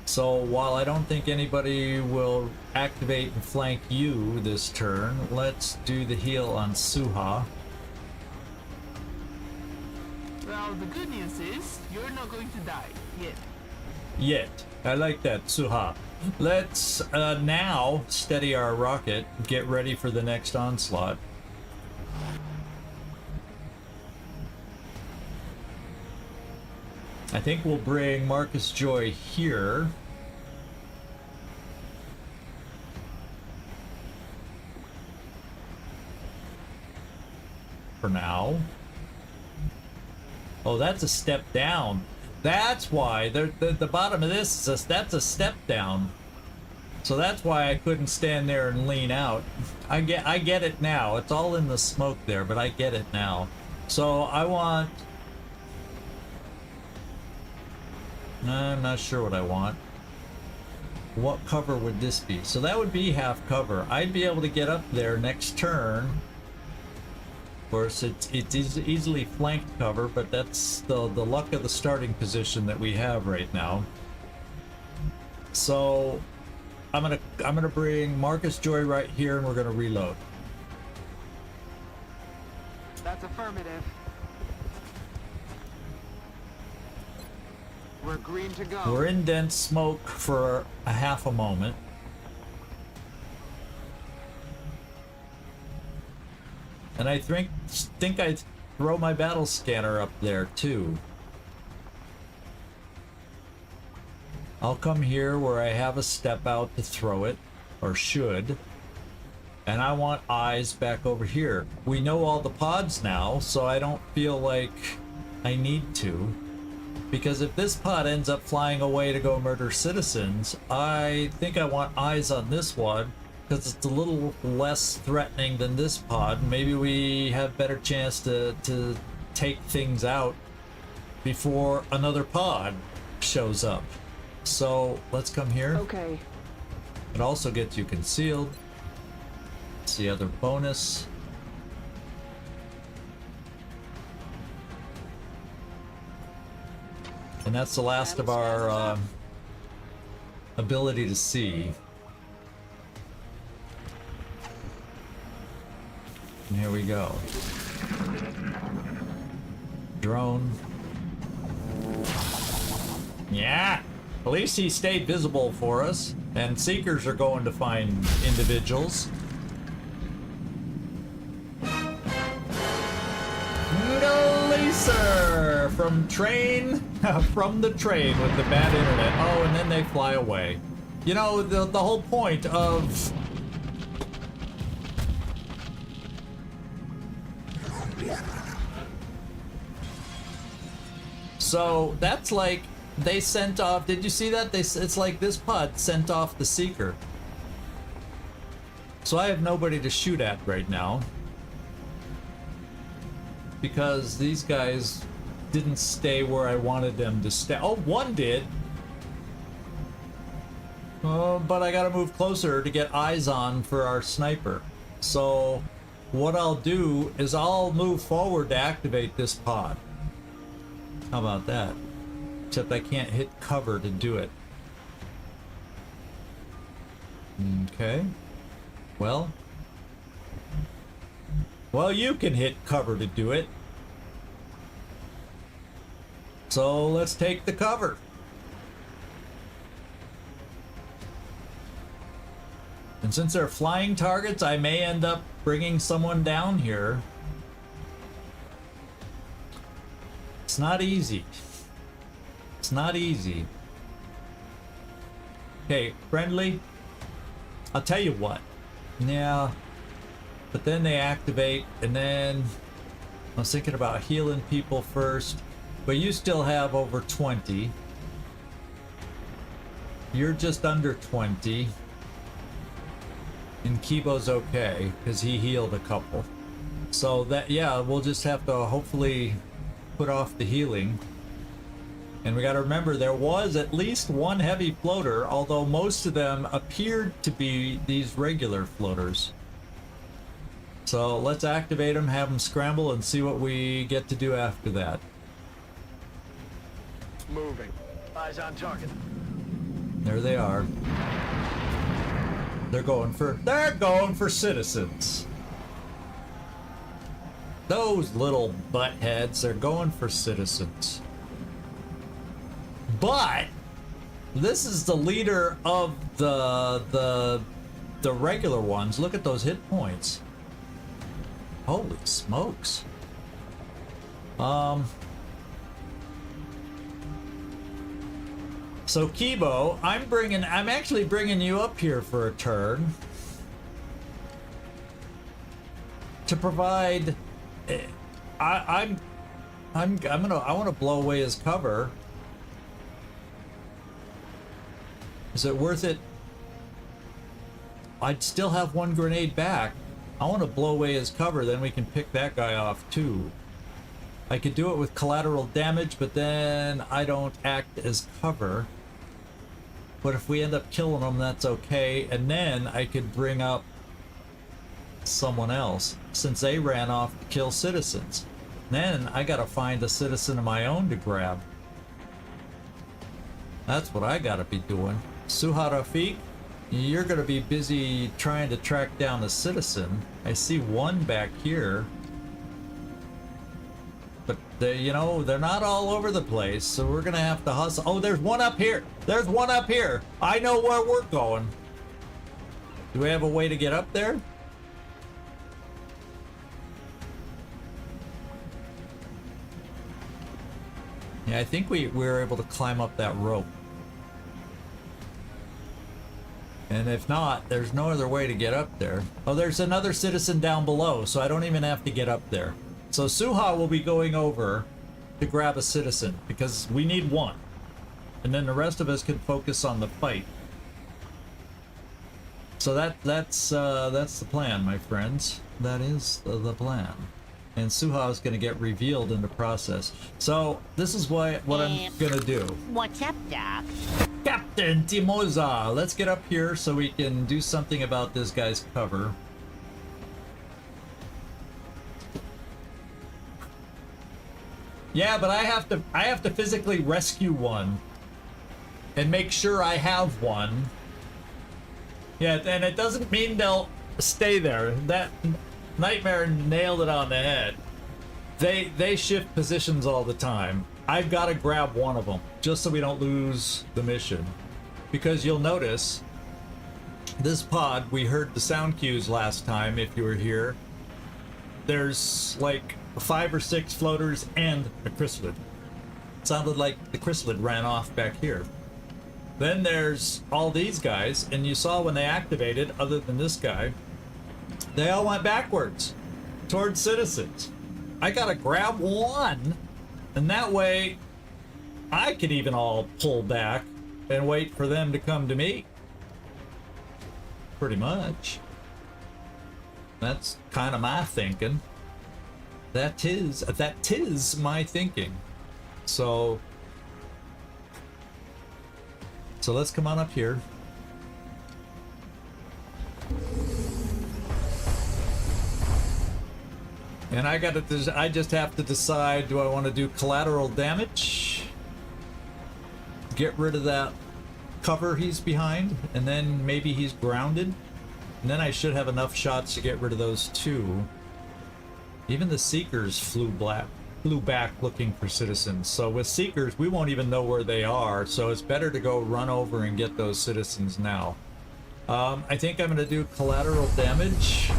Speaker 1: So while I don't think anybody will activate and flank you this turn, let's do the heal on Suha.
Speaker 7: Well, the good news is you're not going to die yet.
Speaker 1: Yet. I like that, Suha. Let's now steady our rocket, get ready for the next onslaught. I think we'll bring Marcus Joy here. For now. Oh, that's a step down. That's why the bottom of this is that's a step down. So that's why I couldn't stand there and lean out. I get it now. It's all in the smoke there, but I get it now. So I want. I'm not sure what I want. What cover would this be? So that would be half cover. I'd be able to get up there next turn. Of course, it's easily flanked cover, but that's the luck of the starting position that we have right now. So I'm gonna bring Marcus Joy right here, and we're gonna reload.
Speaker 5: That's affirmative. We're green to go.
Speaker 1: We're in dense smoke for a half a moment. And I think I'd throw my battle scanner up there too. I'll come here where I have a step out to throw it, or should. And I want eyes back over here. We know all the pods now, so I don't feel like I need to. Because if this pod ends up flying away to go murder citizens, I think I want eyes on this one, because it's a little less threatening than this pod. Maybe we have better chance to take things out before another pod shows up. So let's come here.
Speaker 7: Okay.
Speaker 1: It also gets you concealed. It's the other bonus. And that's the last of our ability to see. And here we go. Drone. Yeah! At least he stayed visible for us. And Seekers are going to find individuals. Laser from the train with the bad internet. Oh, and then they fly away. You know, the whole point of so that's like they sent off. Did you see that? It's like this pod sent off the Seeker. So I have nobody to shoot at right now, because these guys didn't stay where I wanted them to stay. Oh, one did. Oh, but I gotta move closer to get eyes on for our sniper. So what I'll do is I'll move forward to activate this pod. How about that? Except I can't hit cover to do it. Okay. Well, you can hit cover to do it. So let's take the cover. And since they're flying targets, I may end up bringing someone down here. It's not easy. It's not easy. Okay, friendly. I'll tell you what. Yeah. But then they activate, and then I was thinking about healing people first. But you still have over 20. You're just under 20. And Kibo's okay, because he healed a couple. So that, yeah, we'll just have to hopefully put off the healing. And we gotta remember, there was at least one heavy floater, although most of them appeared to be these regular floaters. So let's activate them, have them scramble, and see what we get to do after that.
Speaker 3: Moving. Eyes on target.
Speaker 1: There they are. They're going for citizens. Those little buttheads, they're going for citizens. But this is the leader of the regular ones. Look at those hit points. Holy smokes. So Kibo, I'm actually bringing you up here for a turn to provide. I want to blow away his cover. Is it worth it? I'd still have one grenade back. I want to blow away his cover, then we can pick that guy off too. I could do it with collateral damage, but then I don't act as cover. But if we end up killing him, that's okay. And then I could bring up someone else, since they ran off to kill citizens. Then I gotta find a citizen of my own to grab. That's what I gotta be doing. Suha Rafiq, you're gonna be busy trying to track down a citizen. I see one back here. But you know, they're not all over the place, so we're gonna have to hustle. Oh, there's one up here. There's one up here. I know where we're going. Do we have a way to get up there? Yeah, I think we were able to climb up that rope. And if not, there's no other way to get up there. Oh, there's another citizen down below, so I don't even have to get up there. So Suha will be going over to grab a citizen, because we need one. And then the rest of us can focus on the fight. So that's the plan, my friends. That is the plan. And Suha is going to get revealed in the process. So this is what I'm going to do.
Speaker 2: What's up, Doc?
Speaker 1: Captain Timoza, let's get up here so we can do something about this guy's cover. Yeah, but I have to physically rescue one and make sure I have one. Yeah, and it doesn't mean they'll stay there. That Nightmare nailed it on the head. They shift positions all the time. I've got to grab one of them just so we don't lose the mission. Because you'll notice this pod, we heard the sound cues last time if you were here. There's like 5 or 6 floaters and a chrysalid. It sounded like the chrysalid ran off back here. Then there's all these guys, and you saw when they activated, other than this guy, they all went backwards towards citizens. I gotta grab one, and that way I can even all pull back and wait for them to come to me. Pretty much. That's kind of my thinking. That is my thinking. So let's come on up here. And I just have to decide, do I want to do collateral damage? Get rid of that cover he's behind, and then maybe he's grounded. And then I should have enough shots to get rid of those two. Even the Seekers flew back looking for citizens. So with Seekers, we won't even know where they are, so it's better to go run over and get those citizens now. I think I'm going to do collateral damage.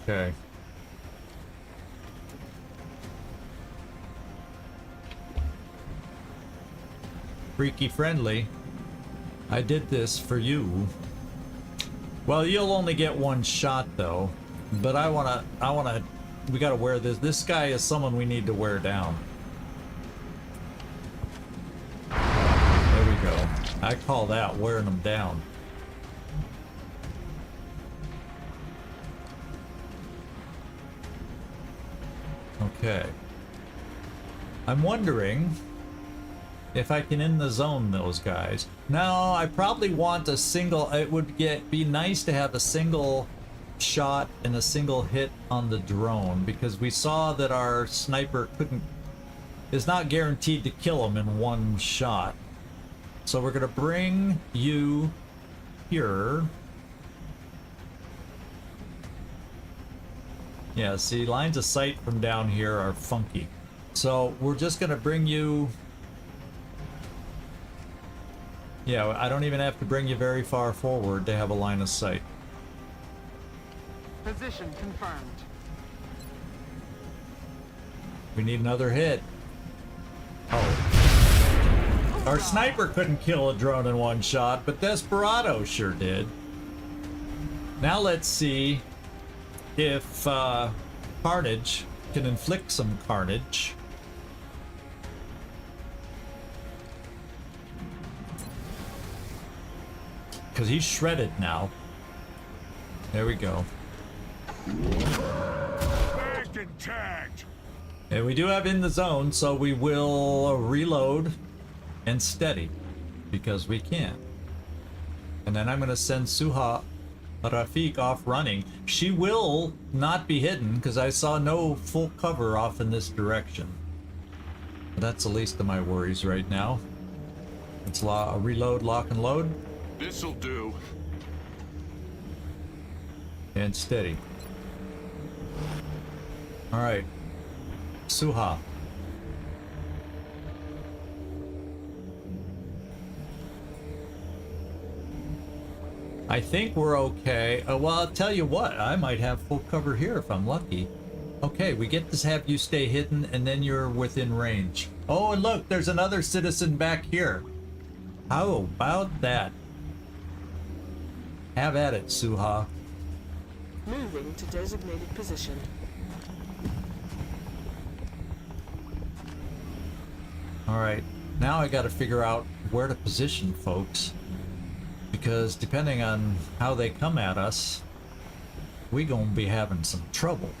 Speaker 1: Okay. Freaky friendly. I did this for you. Well, you'll only get one shot though. But we gotta wear this. This guy is someone we need to wear down. There we go. I call that wearing them down. Okay. I'm wondering if I can end the zone those guys. No, I probably want a single. It would be nice to have a single shot and a single hit on the drone, because we saw that our sniper is not guaranteed to kill him in one shot. So we're gonna bring you here. Yeah, see, lines of sight from down here are funky. So we're just gonna bring you... Yeah, I don't even have to bring you very far forward to have a line of sight.
Speaker 5: Position confirmed.
Speaker 1: We need another hit. Oh. Our sniper couldn't kill a drone in one shot, but Desperado sure did. Now let's see if Carnage can inflict some carnage. Because he's shredded now. There we go.
Speaker 6: Bagged and tagged.
Speaker 1: And we do have in the zone, so we will reload and steady. Because we can. And then I'm going to send Suha Rafiq off running. She will not be hidden because I saw no full cover off in this direction. But that's the least of my worries right now. Let's reload, lock, and load.
Speaker 6: This'll do.
Speaker 1: And steady. All right, Suha. I think we're okay. Well, I'll tell you what, I might have full cover here if I'm lucky. Okay, we get to have you stay hidden and then you're within range. Oh, and look, there's another citizen back here. How about that? Have at it, Suha.
Speaker 7: Moving to designated position.
Speaker 1: Alright, now I gotta figure out where to position folks. Because depending on how they come at us, we gonna be having some trouble.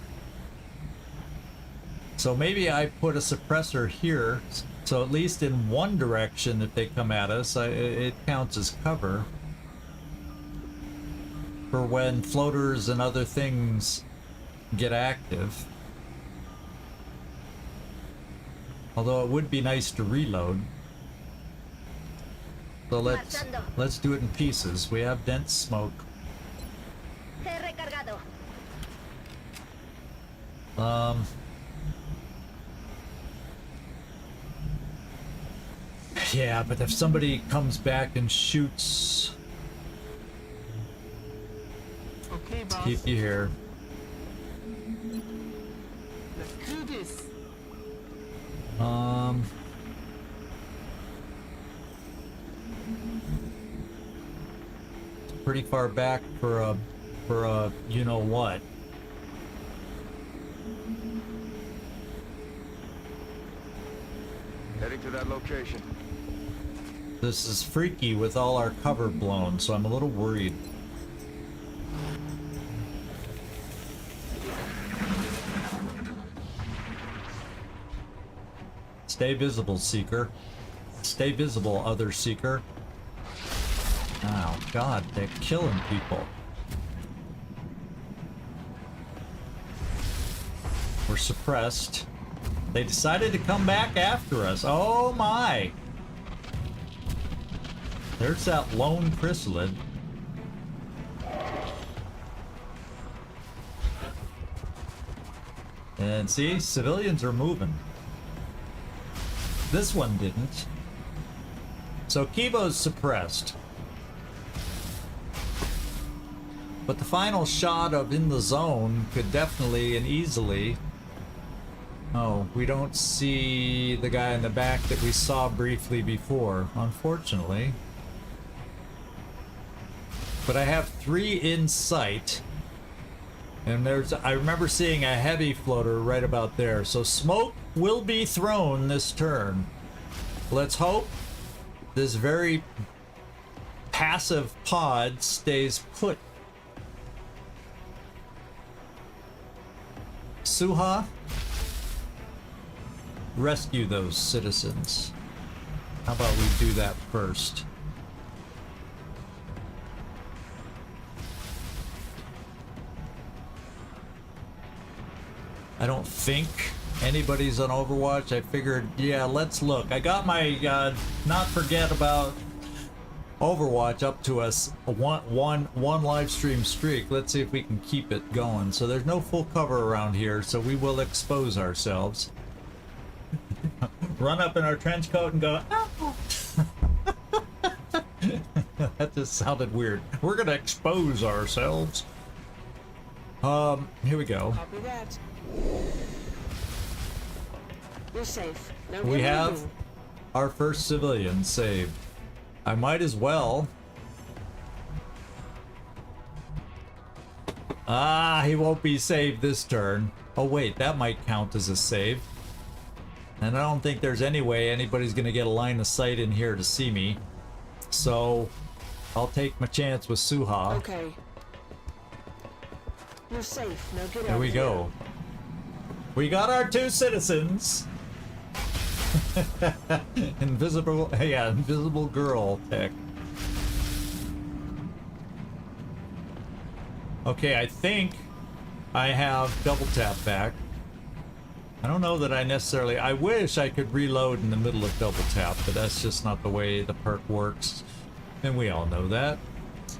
Speaker 1: So maybe I put a suppressor here, so at least in one direction if they come at us, it counts as cover. For when floaters and other things get active. Although it would be nice to reload. So let's do it in pieces. We have dense smoke. Yeah, but if somebody comes back and shoots,
Speaker 7: Okay, boss.
Speaker 1: keep you here.
Speaker 7: Let's do this.
Speaker 1: Pretty far back for a you know what.
Speaker 3: Heading to that location.
Speaker 1: This is freaky with all our cover blown, so I'm a little worried. Stay visible, Seeker. Stay visible, other Seeker. Oh, God, they're killing people. We're suppressed. They decided to come back after us. Oh, my. There's that lone chrysalid. And see, civilians are moving. This one didn't. So Kibo's suppressed. But the final shot of in the zone could definitely and easily... Oh, we don't see the guy in the back that we saw briefly before, unfortunately. But I have 3 in sight. And I remember seeing a heavy floater right about there. So smoke will be thrown this turn. Let's hope this very passive pod stays put. Suha, rescue those citizens. How about we do that first? I don't think anybody's on Overwatch. I figured, yeah, let's look. I got my not forget about Overwatch up to us one live stream streak. Let's see if we can keep it going. So there's no full cover around here, so we will expose ourselves. Run up in our trench coat and go, "Ow." That just sounded weird. We're gonna expose ourselves. Here we go.
Speaker 8: Copy that. You're safe. No
Speaker 1: We
Speaker 8: get
Speaker 1: have
Speaker 8: moving.
Speaker 1: our first civilian saved. I might as well. Ah, he won't be saved this turn. Oh wait, that might count as a save. And I don't think there's any way anybody's gonna get a line of sight in here to see me. So I'll take my chance with Suha.
Speaker 8: Okay. You're safe. Now get out.
Speaker 1: Here we
Speaker 8: here.
Speaker 1: go. We got our 2 citizens. Invisible, yeah, invisible girl tech. Okay, I think I have double tap back. I don't know that I necessarily... I wish I could reload in the middle of double tap, but that's just not the way the perk works. And we all know that.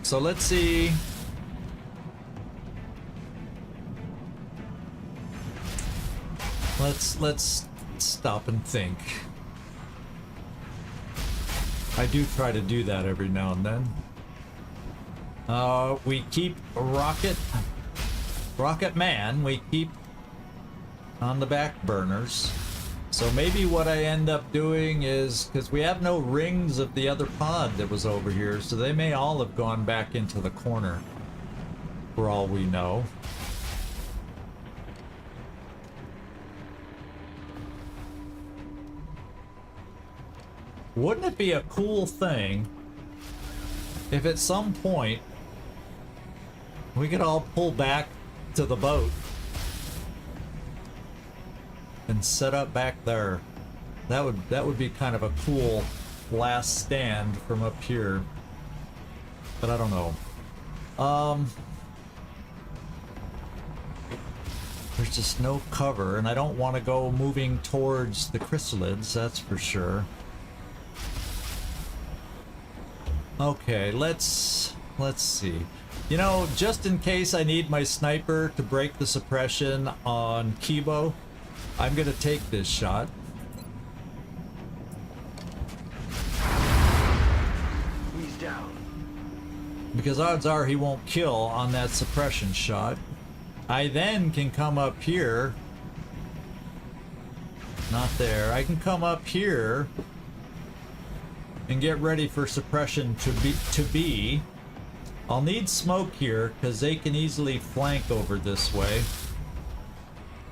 Speaker 1: So let's see... Let's stop and think. I do try to do that every now and then. We keep Rocket Man, we keep on the back burners. So maybe what I end up doing is, because we have no rings of the other pod that was over here, so they may all have gone back into the corner, for all we know. Wouldn't it be a cool thing if at some point we could all pull back to the boat and set up back there? That would be kind of a cool last stand from up here. But I don't know. There's just no cover, and I don't want to go moving towards the chrysalids, that's for sure. Okay, let's see. You know, just in case I need my sniper to break the suppression on Kibo, I'm gonna take this shot.
Speaker 3: He's down.
Speaker 1: Because odds are he won't kill on that suppression shot. I then can come up here. Not there. I can come up here and get ready for suppression to be. I'll need smoke here because they can easily flank over this way.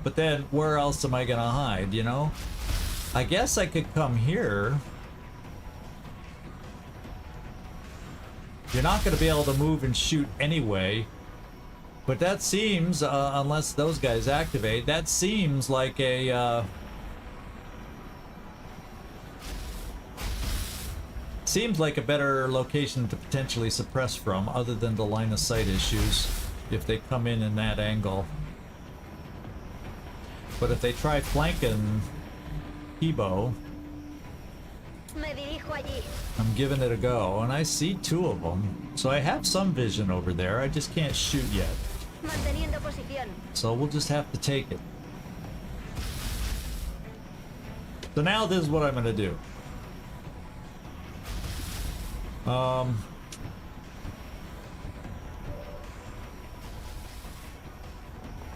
Speaker 1: But then where else am I gonna hide, you know? I guess I could come here. You're not gonna be able to move and shoot anyway. But that seems, unless those guys activate, that seems like a Seems like a better location to potentially suppress from, other than the line of sight issues, if they come in that angle. But if they try flanking Kibo, I'm giving it a go, and I see two of them. So I have some vision over there, I just can't shoot yet. So we'll just have to take it. So now this is what I'm gonna do.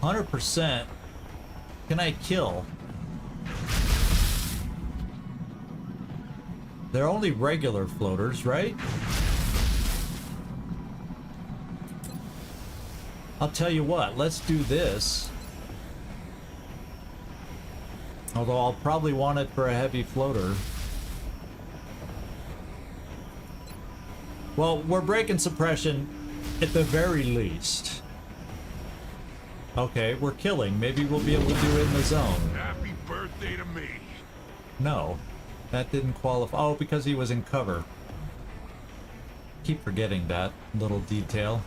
Speaker 1: 100%. Can I kill? They're only regular floaters, right? I'll tell you what, let's do this. Although I'll probably want it for a heavy floater. Well, we're breaking suppression at the very least. Okay, we're killing. Maybe we'll be able to do it in the zone.
Speaker 6: Happy birthday to me.
Speaker 1: No, that didn't qualify. Oh, because he was in cover. Keep forgetting that little detail.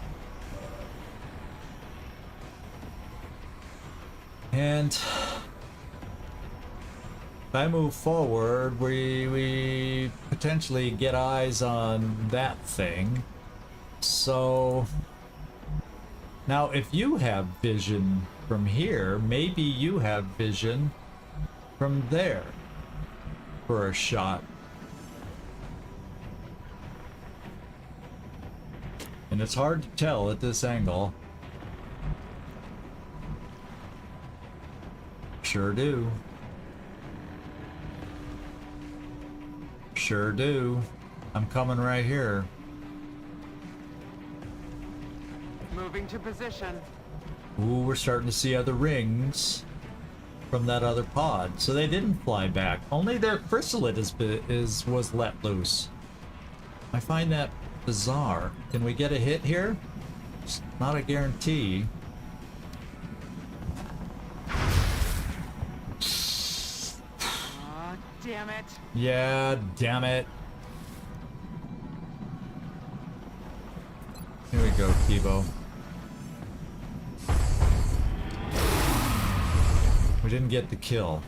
Speaker 1: And if I move forward, we potentially get eyes on that thing. So now if you have vision from here, maybe you have vision from there for a shot. And it's hard to tell at this angle. Sure do. Sure do. I'm coming right here.
Speaker 5: Moving to position.
Speaker 1: Ooh, we're starting to see other rings from that other pod. So they didn't fly back. Only their chrysalid was let loose. I find that bizarre. Can we get a hit here? It's not a guarantee.
Speaker 5: Oh, damn it.
Speaker 1: Yeah, damn it. Here we go, Kibo. We didn't get the kill.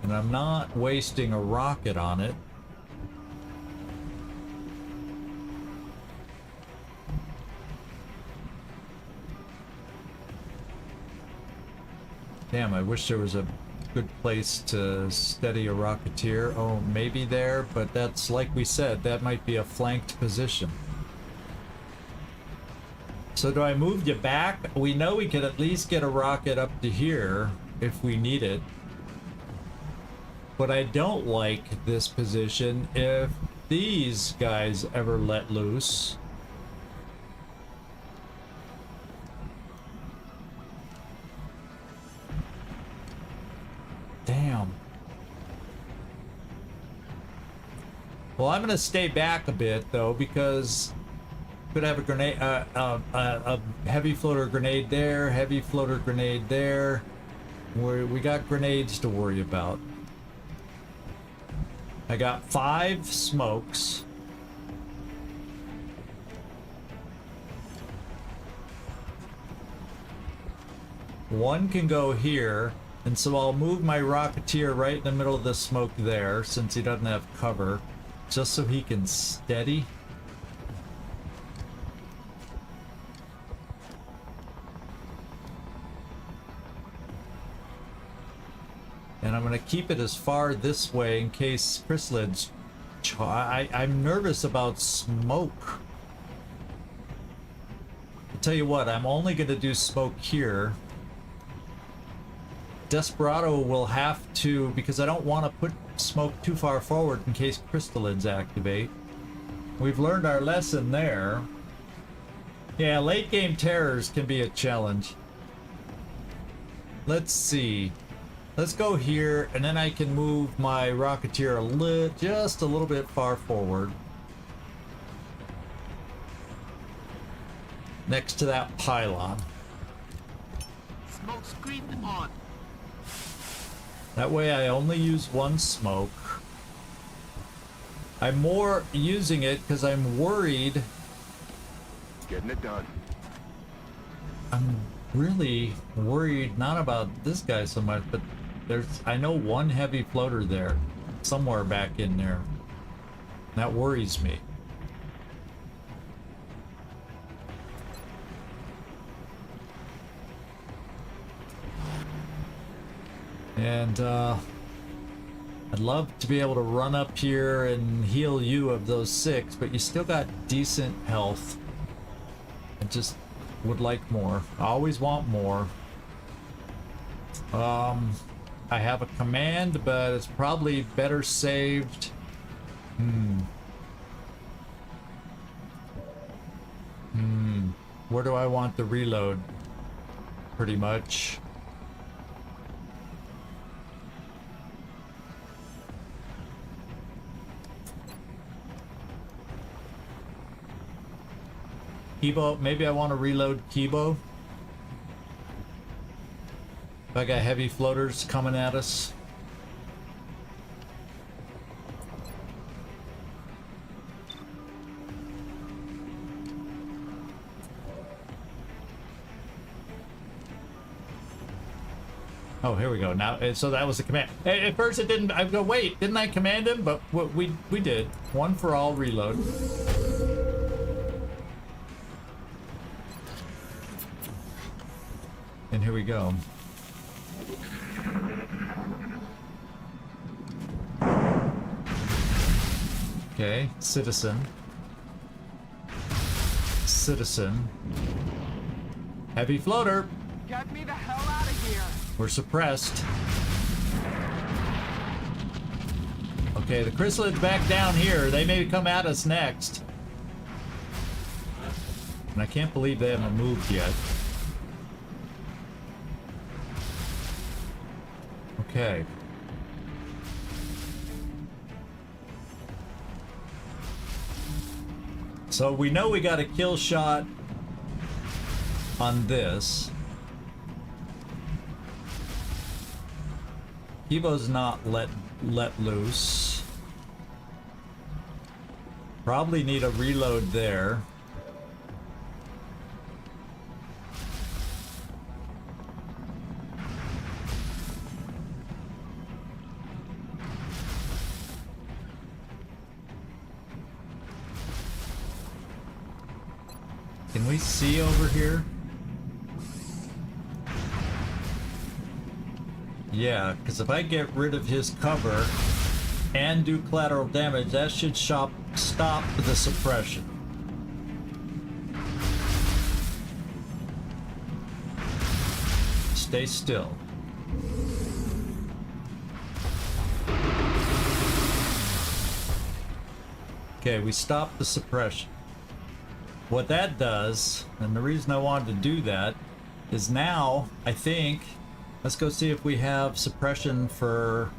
Speaker 1: And I'm not wasting a rocket on it. Damn, I wish there was a good place to steady a Rocketeer. Oh, maybe there, but that's, like we said, that might be a flanked position. So do I move you back? We know we could at least get a rocket up to here if we need it. But I don't like this position if these guys ever let loose. Damn. Well, I'm gonna stay back a bit though, because could have a grenade, a heavy floater grenade there, heavy floater grenade there. We got grenades to worry about. I got 5 smokes. One can go here, and so I'll move my Rocketeer right in the middle of the smoke there, since he doesn't have cover, just so he can steady. And I'm going to keep it as far this way in case chrysalids... I'm nervous about smoke. I'll tell you what, I'm only going to do smoke here. Desperado will have to, because I don't want to put smoke too far forward in case crystalids activate. We've learned our lesson there. Yeah, late game terrors can be a challenge. Let's see. Let's go here, and then I can move my Rocketeer just a little bit far forward. Next to that pylon.
Speaker 7: Smoke screen on.
Speaker 1: That way I only use one smoke. I'm more using it because I'm worried.
Speaker 6: Getting it done.
Speaker 1: I'm really worried not about this guy so much, but I know one heavy floater there, somewhere back in there. That worries me. And I'd love to be able to run up here and heal you of those 6, but you still got decent health. I just would like more. I always want more. I have a command, but it's probably better saved. Where do I want the reload? Pretty much. Kibo, maybe I want to reload Kibo. If I got heavy floaters coming at us. Oh, here we go. Now, so that was the command. At first it didn't, I go, wait, didn't I command him? But we did. One for all reload. And here we go. Okay, citizen. Citizen. Heavy floater.
Speaker 5: Get me the hell out of here.
Speaker 1: We're suppressed. Okay, the chrysalids back down here. They may come at us next. And I can't believe they haven't moved yet. Okay. So we know we got a kill shot on this. Kibo's not let loose. Probably need a reload there. Can we see over here? Yeah, because if I get rid of his cover and do collateral damage, that should stop the suppression. Stay still. Okay, we stopped the suppression. What that does, and the reason I wanted to do that, is now, I think, let's go see if we have suppression for...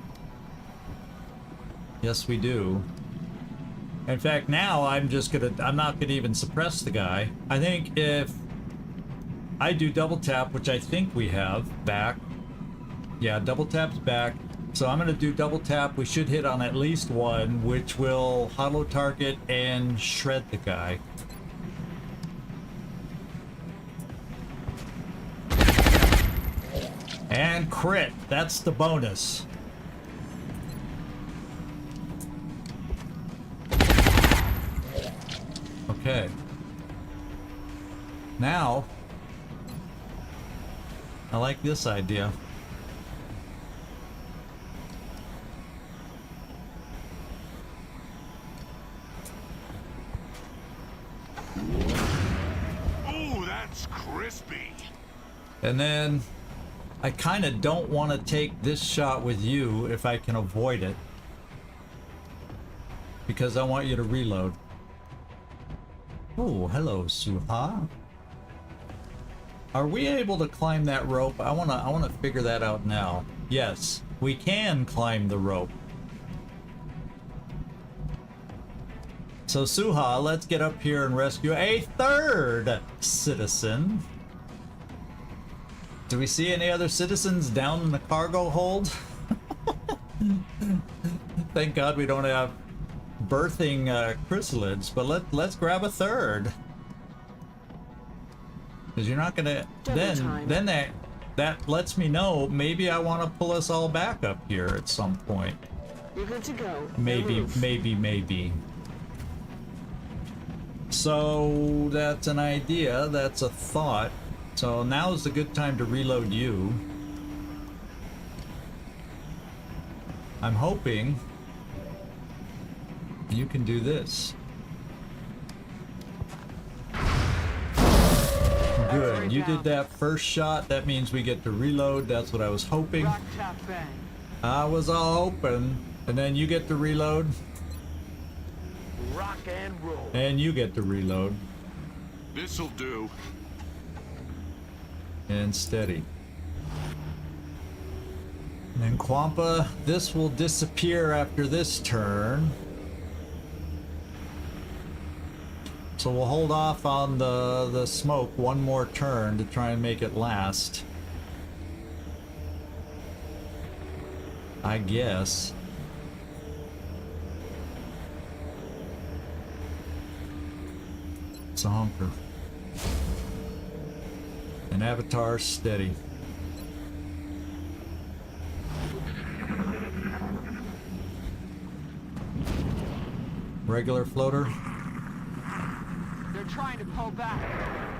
Speaker 1: Yes, we do. In fact, now I'm not gonna even suppress the guy. I think if I do double tap, which I think we have, back. Yeah, double tap's back. So I'm gonna do double tap. We should hit on at least one, which will hollow target and shred the guy. And crit, that's the bonus. Okay. Now, I like this idea.
Speaker 6: Oh, that's crispy.
Speaker 1: And then I kind of don't want to take this shot with you if I can avoid it, because I want you to reload. Oh, hello, Suha. Are we able to climb that rope? I wanna figure that out now. Yes, we can climb the rope. So Suha, let's get up here and rescue a third citizen. Do we see any other citizens down in the cargo hold? Thank God we don't have birthing chrysalids, but let's grab a third. Because you're not gonna then that lets me know maybe I want to pull us all back up here at some point.
Speaker 8: You're good to go.
Speaker 1: Maybe. So that's an idea, that's a thought. So now's a good time to reload you. I'm hoping you can do this. Good, you did that first shot, that means we get to reload, that's what I was hoping.
Speaker 5: Rock, tap, bang.
Speaker 1: I was all hoping, and then you get to reload.
Speaker 6: Rock and roll.
Speaker 1: And you get to reload.
Speaker 6: This'll do.
Speaker 1: And steady. And then Quampa, this will disappear after this turn. So we'll hold off on the smoke one more turn to try and make it last. I guess. It's a honker. An avatar steady. Regular floater.
Speaker 5: They're trying to pull back.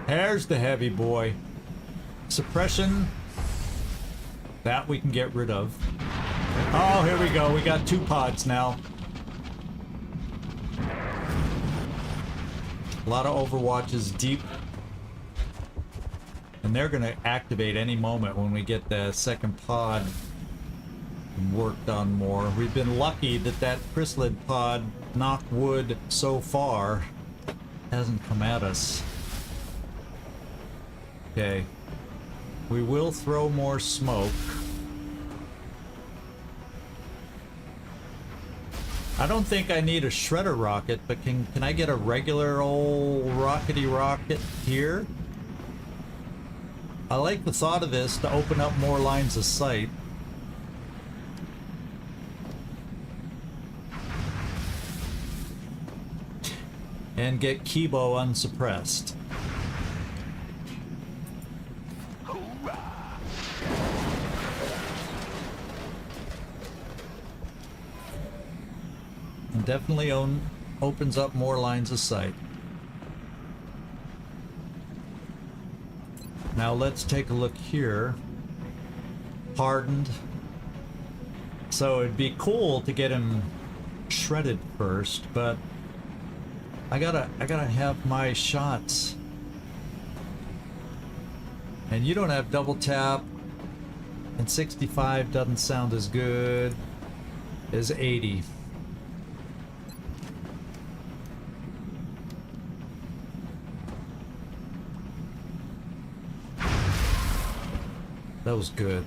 Speaker 1: There's the heavy boy. Suppression. That we can get rid of. Oh, here we go. We got 2 pods now. A lot of Overwatches deep. And they're going to activate any moment when we get the second pod worked on more. We've been lucky that that chrysalid pod, knock wood, so far hasn't come at us. Okay. We will throw more smoke. I don't think I need a shredder rocket, but can I get a regular old rockety rocket here? I like the thought of this to open up more lines of sight. And get Kibo unsuppressed. And definitely opens up more lines of sight. Now let's take a look here. Hardened. So it'd be cool to get him shredded first, but I gotta have my shots. And you don't have double tap, and 65 doesn't sound as good as 80. That was good.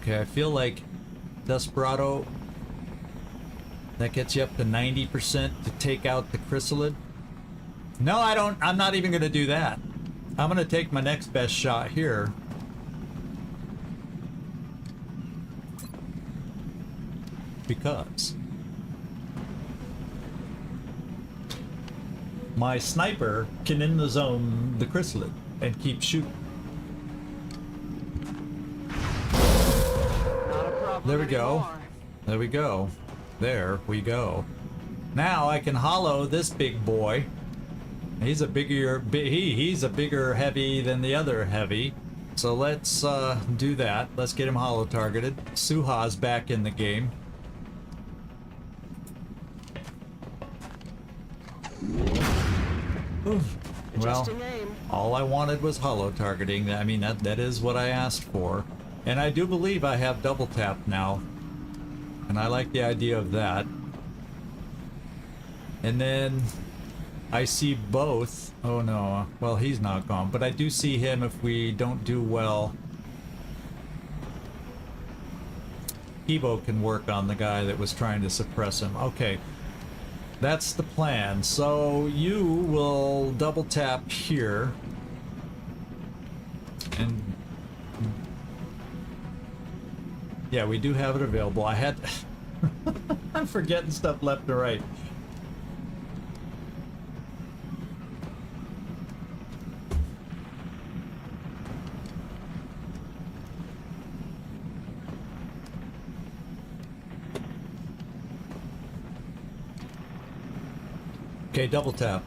Speaker 1: Okay, I feel like Desperado, that gets you up to 90% to take out the chrysalid. No, I'm not even gonna do that. I'm gonna take my next best shot here. Because my sniper can in the zone the chrysalid and keep shooting. There we go. There we go. There we go. Now I can hollow this big boy. He's a bigger heavy than the other heavy. So let's do that. Let's get him hollow targeted. Suha's back in the game. Oof. Well, all I wanted was hollow targeting. I mean, that is what I asked for. And I do believe I have double tap now. And I like the idea of that. And then I see both. Oh no, well, he's not gone. But I do see him if we don't do well. Evo can work on the guy that was trying to suppress him. Okay. That's the plan. So you will double tap here. Yeah, we do have it available. I had... I'm forgetting stuff left and right. Okay, double tap.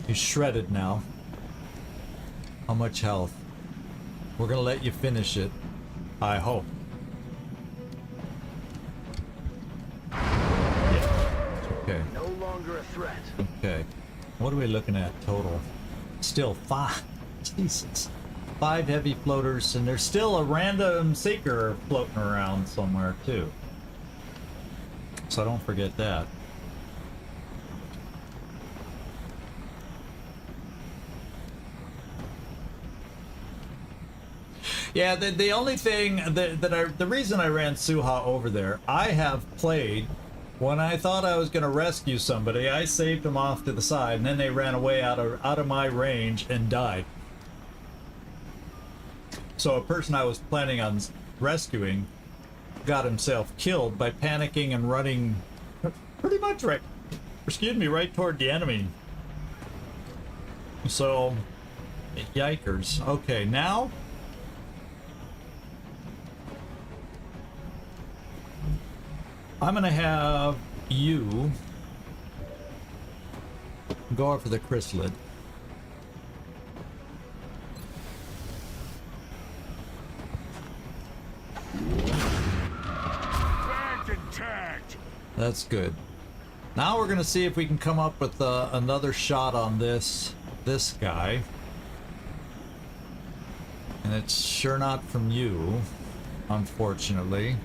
Speaker 1: You're shredded now. How much health? We're gonna let you finish it. I hope. Yeah. Okay.
Speaker 3: No longer a threat.
Speaker 1: Okay. What are we looking at total? Still 5. Jesus. 5 heavy floaters, and there's still a random seeker floating around somewhere too. So don't forget that. Yeah, the only thing the reason I ran Suha over there, I have played when I thought I was going to rescue somebody, I saved them off to the side, and then they ran away out of my range and died. So a person I was planning on rescuing got himself killed by panicking and running pretty much right toward the enemy. So, yikers. Okay, now I'm gonna have you go over the chrysalid.
Speaker 6: Back intact.
Speaker 1: That's good. Now we're gonna see if we can come up with another shot on this guy. And it's sure not from you, unfortunately.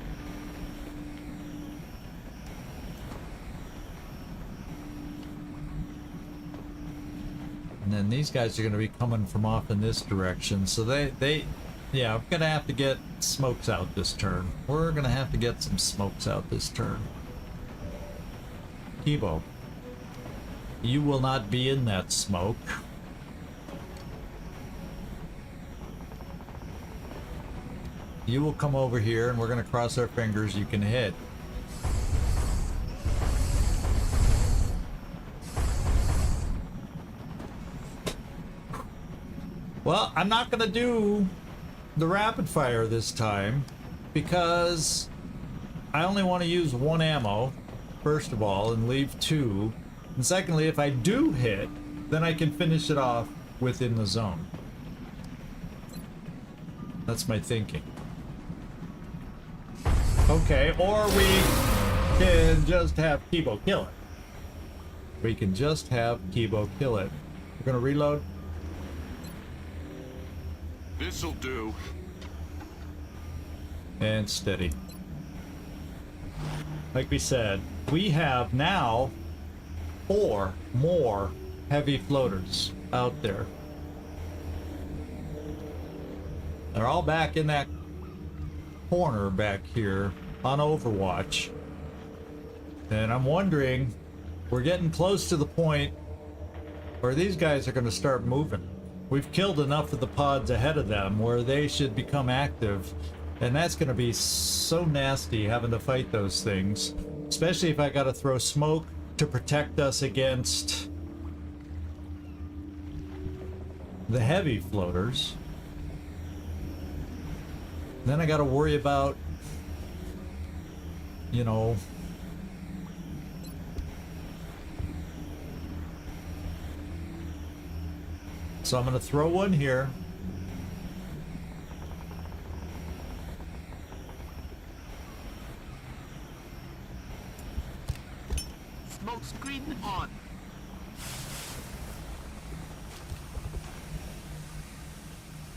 Speaker 1: And then these guys are going to be coming from off in this direction, so yeah, I'm going to have to get smokes out this turn. We're going to have to get some smokes out this turn. Kibo, you will not be in that smoke. You will come over here, and we're going to cross our fingers you can hit. Well, I'm not gonna do the rapid fire this time because I only want to use 1 ammo, first of all, and leave 2. And secondly, if I do hit, then I can finish it off within the zone. That's my thinking. Okay, or we can just have Kibo kill it. We can just have Kibo kill it. We're gonna reload.
Speaker 6: This'll do.
Speaker 1: And steady. Like we said, we have now 4 more heavy floaters out there. They're all back in that corner back here on Overwatch. And I'm wondering, we're getting close to the point where these guys are going to start moving. We've killed enough of the pods ahead of them where they should become active, and that's going to be so nasty having to fight those things, especially if I got to throw smoke to protect us against the heavy floaters. Then I got to worry about, you know, so I'm going to throw one here.
Speaker 7: Smoke screen on.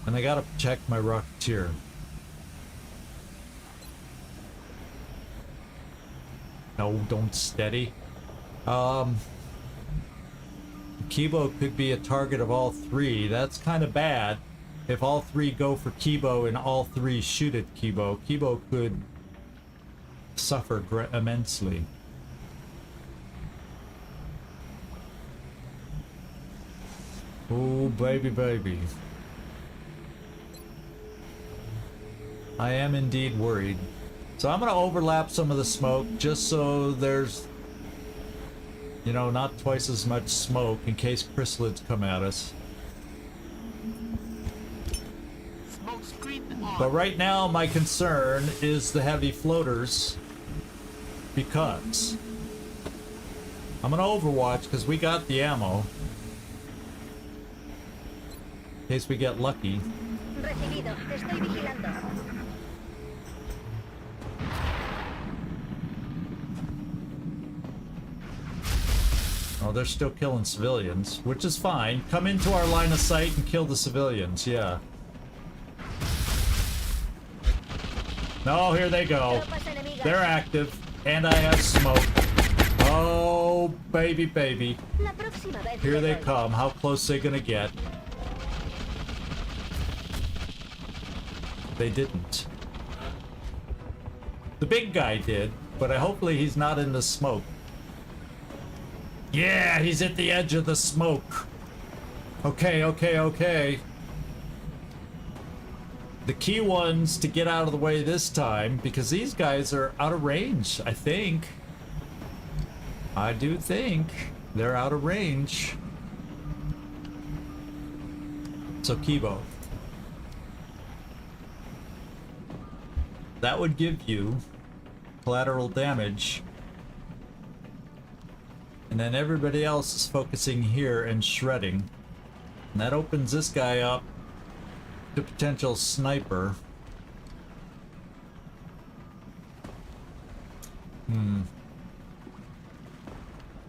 Speaker 1: And I got to protect my Rocketeer. No, don't steady. Kibo could be a target of all 3. That's kind of bad. If all 3 go for Kibo and all 3 shoot at Kibo, Kibo could suffer immensely. Oh, baby, baby. I am indeed worried. So I'm going to overlap some of the smoke just so there's, you know, not twice as much smoke in case chrysalids come at us.
Speaker 7: Smoke screen on.
Speaker 1: But right now my concern is the heavy floaters because I'm going to Overwatch because we got the ammo. In case we get lucky.
Speaker 9: Recibido. Te estoy vigilando.
Speaker 1: Oh, they're still killing civilians, which is fine. Come into our line of sight and kill the civilians, yeah. No, here they go. They're active, and I have smoke. Oh, baby, baby.
Speaker 9: La próxima vez
Speaker 1: Here they
Speaker 9: le doy.
Speaker 1: come. How close they gonna get? They didn't. The big guy did, but hopefully he's not in the smoke. Yeah, he's at the edge of the smoke. Okay, okay, okay. The key ones to get out of the way this time, because these guys are out of range, I think. I do think they're out of range. So Kibo. That would give you collateral damage. And then everybody else is focusing here and shredding. And that opens this guy up to potential sniper.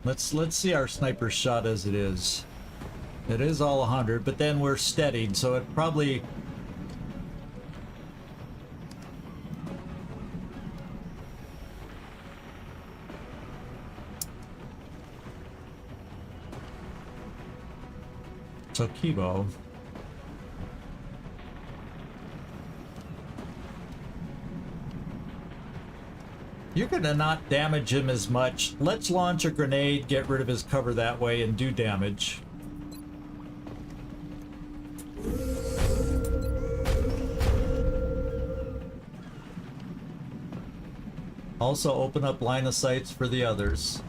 Speaker 1: Let's see our sniper shot as it is. It is all 100, but then we're steadied, so it probably... So Kibo. You're gonna not damage him as much. Let's launch a grenade, get rid of his cover that way, and do damage. Also open up line of sights for the others.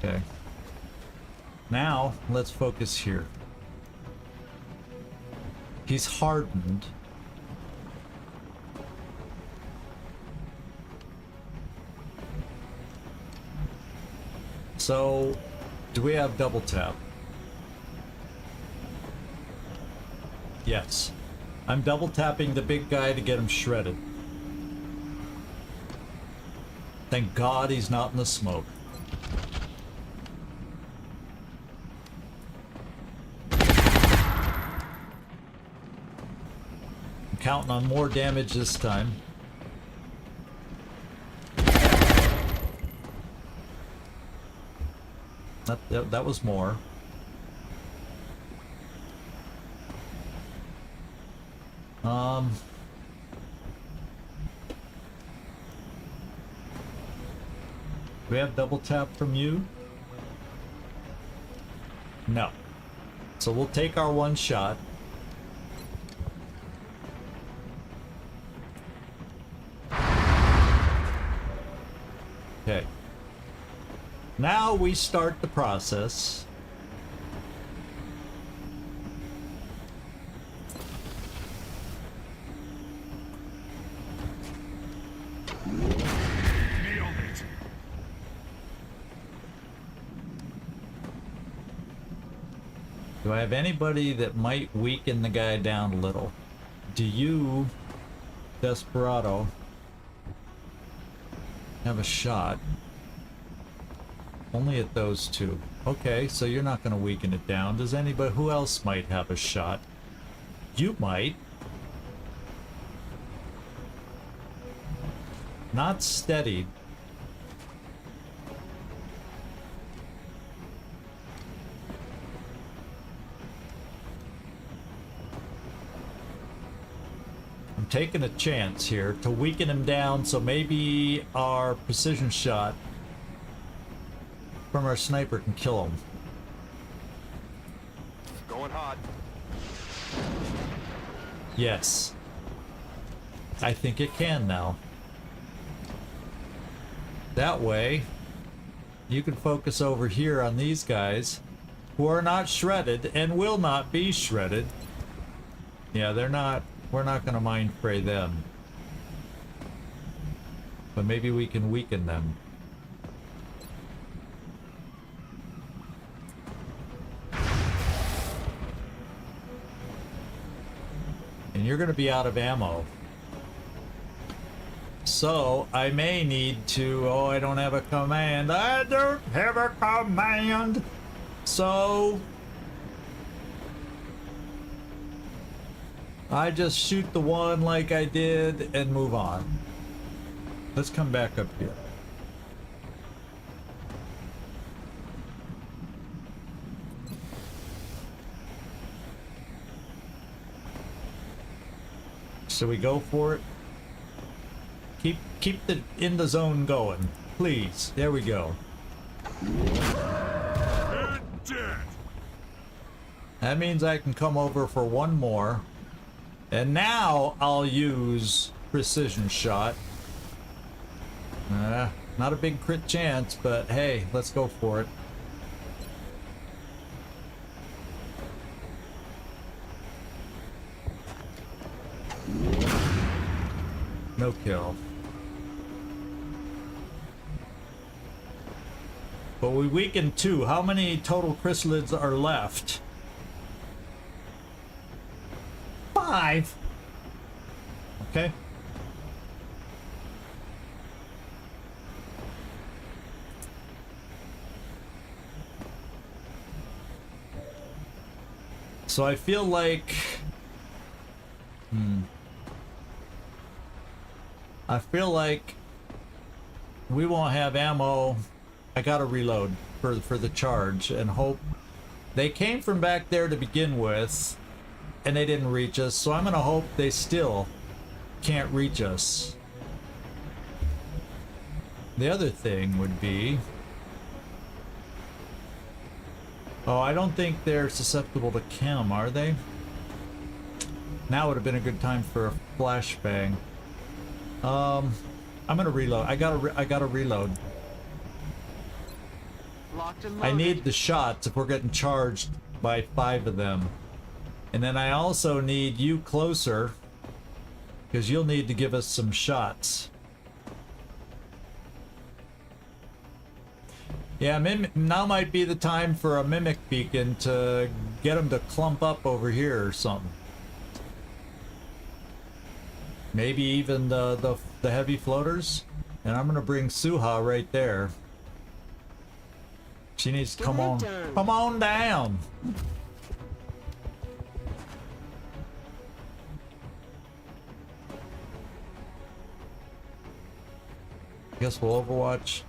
Speaker 1: Okay. Now, let's focus here. He's hardened. So, do we have double tap? Yes. I'm double tapping the big guy to get him shredded. Thank God he's not in the smoke. Counting on more damage this time. That was more. Do we have double tap from you? No. So we'll take our one shot. Okay. Now we start the process.
Speaker 6: Nailed it.
Speaker 1: Do I have anybody that might weaken the guy down a little? Do you, Desperado, have a shot? Only at those two. Okay, so you're not going to weaken it down. Does anybody, who else might have a shot? You might. Not steady. I'm taking a chance here to weaken him down so maybe our precision shot from our sniper can kill him.
Speaker 3: Going hot.
Speaker 1: Yes. I think it can now. That way, you can focus over here on these guys who are not shredded and will not be shredded. Yeah, they're not. We're not going to mind fray them. But maybe we can weaken them. And you're going to be out of ammo. So, I may need to... Oh, I don't have a command. I don't have a command! So... I just shoot the one like I did and move on. Let's come back up here. So we go for it. Keep the in the zone going, please. There we go.
Speaker 6: And dead.
Speaker 1: That means I can come over for one more. And now I'll use precision shot. Not a big crit chance, but hey, let's go for it. No kill. But we weakened 2. How many total chrysalids are left? 5. Okay. So I feel like... I feel like we won't have ammo. I gotta reload for the charge and hope. They came from back there to begin with, and they didn't reach us, so I'm gonna hope they still can't reach us. The other thing would be... Oh, I don't think they're susceptible to chem, are they? Now would have been a good time for a flashbang. I'm gonna reload. I gotta reload.
Speaker 5: Locked and
Speaker 1: I
Speaker 5: loaded.
Speaker 1: need the shots if we're getting charged by 5 of them. And then I also need you closer, because you'll need to give us some shots. Yeah, now might be the time for a mimic beacon to get them to clump up over here or something. Maybe even the heavy floaters. And I'm gonna bring Suha right there. She needs to come on down. Guess we'll Overwatch.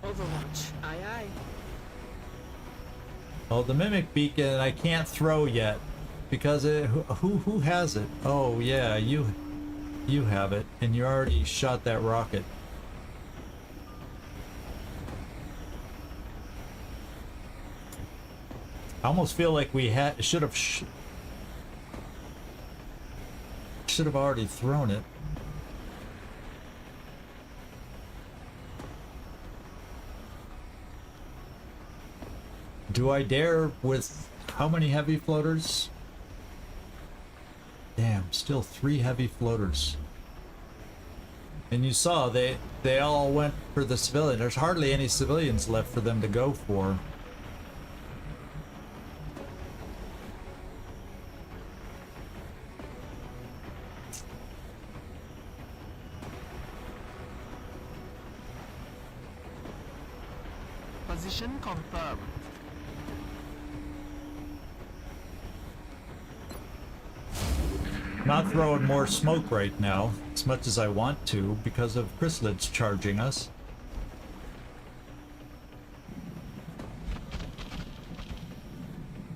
Speaker 8: Overwatch. Aye, aye.
Speaker 1: Oh, the mimic beacon I can't throw yet because who has it? Oh yeah, you have it, and you already shot that rocket. I almost feel like we should have already thrown it. Do I dare with how many heavy floaters? Damn, still 3 heavy floaters. And you saw they all went for the civilian. There's hardly any civilians left for them to go for.
Speaker 7: Position confirmed.
Speaker 1: Not throwing more smoke right now, as much as I want to, because of chrysalids charging us.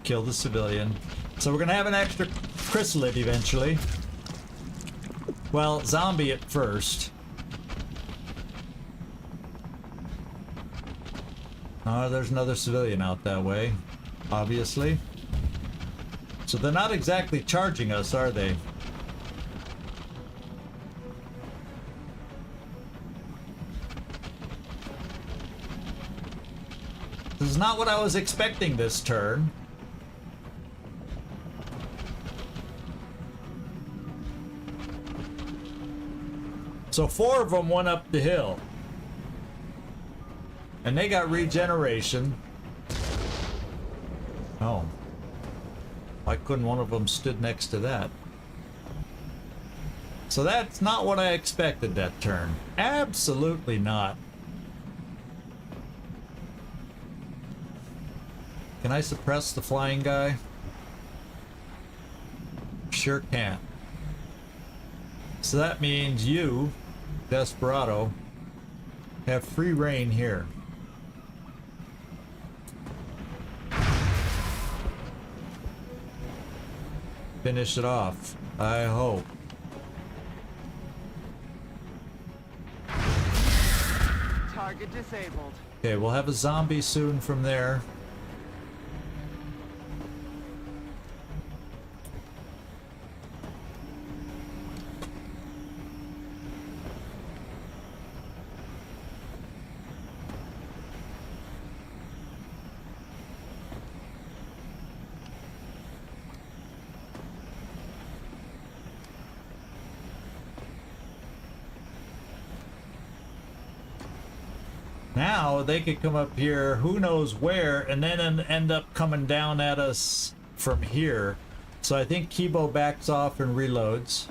Speaker 1: Kill the civilian. So we're gonna have an extra chrysalid eventually. Well, zombie at first. There's another civilian out that way, obviously. So they're not exactly charging us, are they? This is not what I was expecting this turn. So 4 of them went up the hill. And they got regeneration. Oh. Why couldn't one of them stood next to that? So that's not what I expected that turn. Absolutely not. Can I suppress the flying guy? Sure can. So that means you, Desperado, have free reign here. Finish it off, I hope.
Speaker 5: Target disabled.
Speaker 1: Okay, we'll have a zombie soon from there. Now they could come up here, who knows where, and then end up coming down at us from here. So I think Kibo backs off and reloads.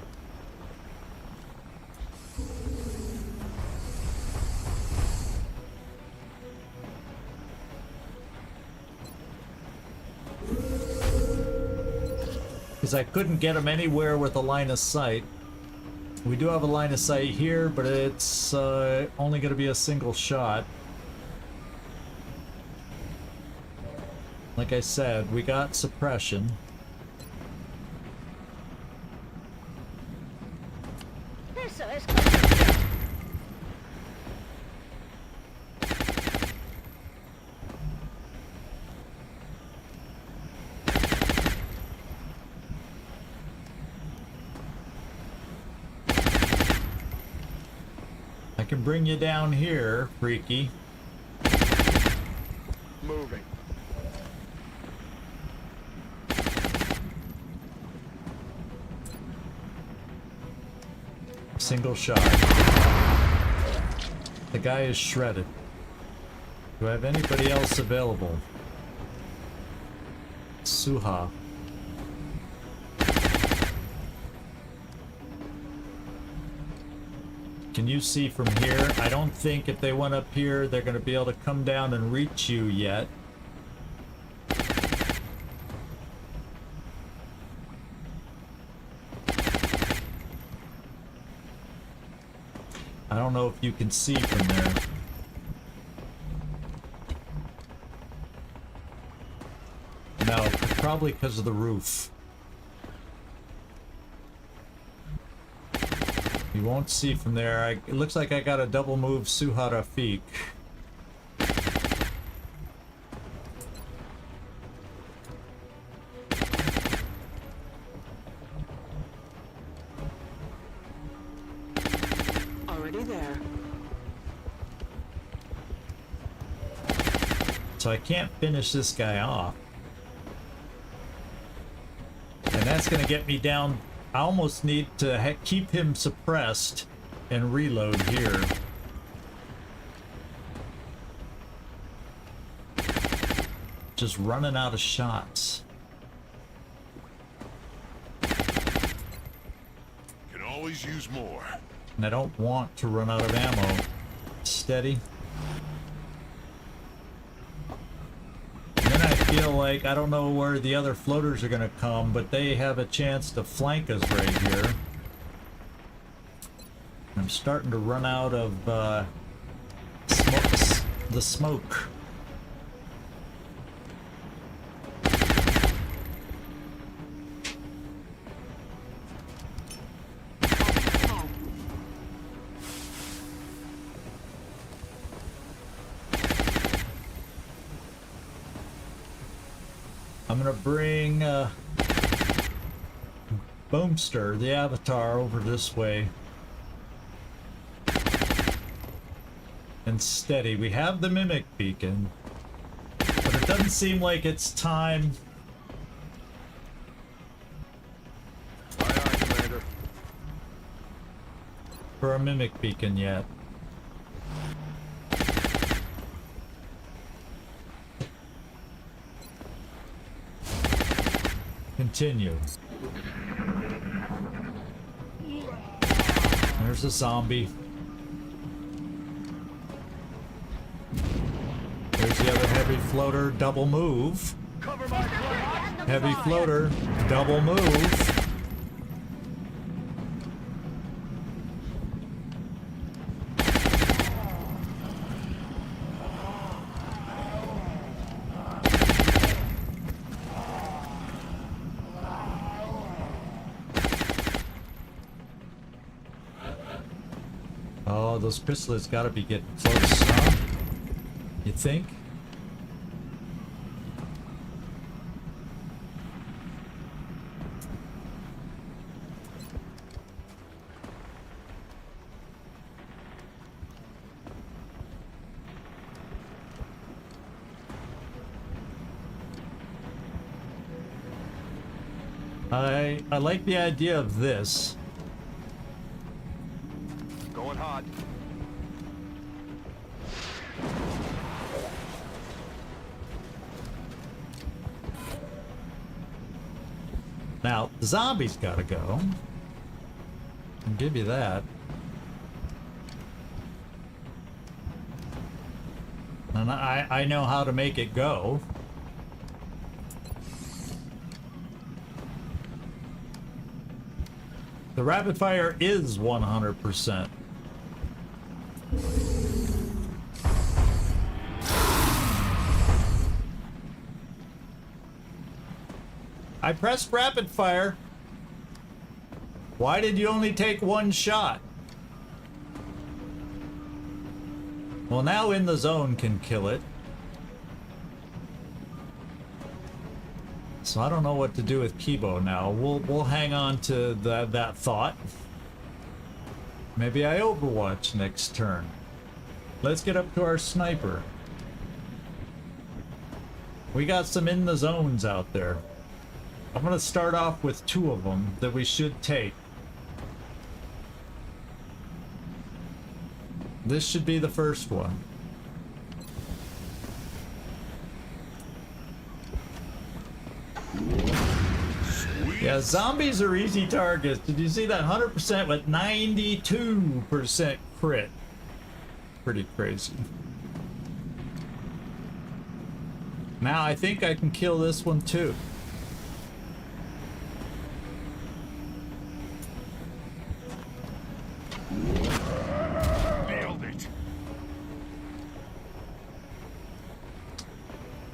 Speaker 1: Because I couldn't get him anywhere with a line of sight. We do have a line of sight here, but it's only going to be a single shot. Like I said, we got suppression.
Speaker 9: Eso es.
Speaker 1: I can bring you down here, freaky.
Speaker 6: Moving.
Speaker 1: Single shot. The guy is shredded. Do I have anybody else available? Suha. Can you see from here? I don't think if they went up here, they're going to be able to come down and reach you yet. I don't know if you can see from there. No, probably because of the roof. You won't see from there. It looks like I got a double move Suha Rafik.
Speaker 8: Already there.
Speaker 1: So I can't finish this guy off. And that's going to get me down. I almost need to keep him suppressed and reload here. Just running out of shots.
Speaker 6: Can always use more.
Speaker 1: And I don't want to run out of ammo. Steady. And then I feel like I don't know where the other floaters are going to come, but they have a chance to flank us right here. I'm starting to run out of the smoke. I'm gonna bring Boomster, the avatar, over this way. And steady. We have the Mimic Beacon, but it doesn't seem like it's time.
Speaker 6: Aye, aye, Commander.
Speaker 1: For a Mimic Beacon yet. Continue. There's a zombie. There's the other heavy floater, double move. Heavy floater, double move. Oh, those chrysalids gotta be getting close, huh? You think? I like the idea of this.
Speaker 6: Going hot.
Speaker 1: Now, the zombies gotta go. I'll give you that. And I know how to make it go. The rapid fire is 100%. I pressed rapid fire. Why did you only take one shot? Well, now In the Zone can kill it. So I don't know what to do with Kibo now. We'll hang on to that thought. Maybe I Overwatch next turn. Let's get up to our sniper. We got some In the Zones out there. I'm gonna start off with 2 of them that we should take. This should be the first one. Yeah, zombies are easy targets. Did you see that? 100% with 92% crit. Pretty crazy. Now I think I can kill this one too.
Speaker 6: Nailed it.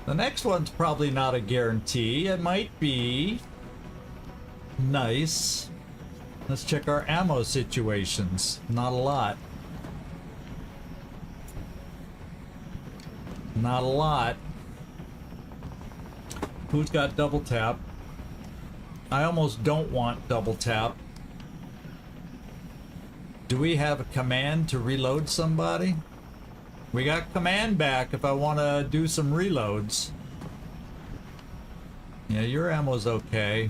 Speaker 1: The next one's probably not a guarantee. It might be nice. Let's check our ammo situations. Not a lot. Not a lot. Who's got double tap? I almost don't want double tap. Do we have a command to reload somebody? We got command back if I want to do some reloads. Yeah, your ammo's okay.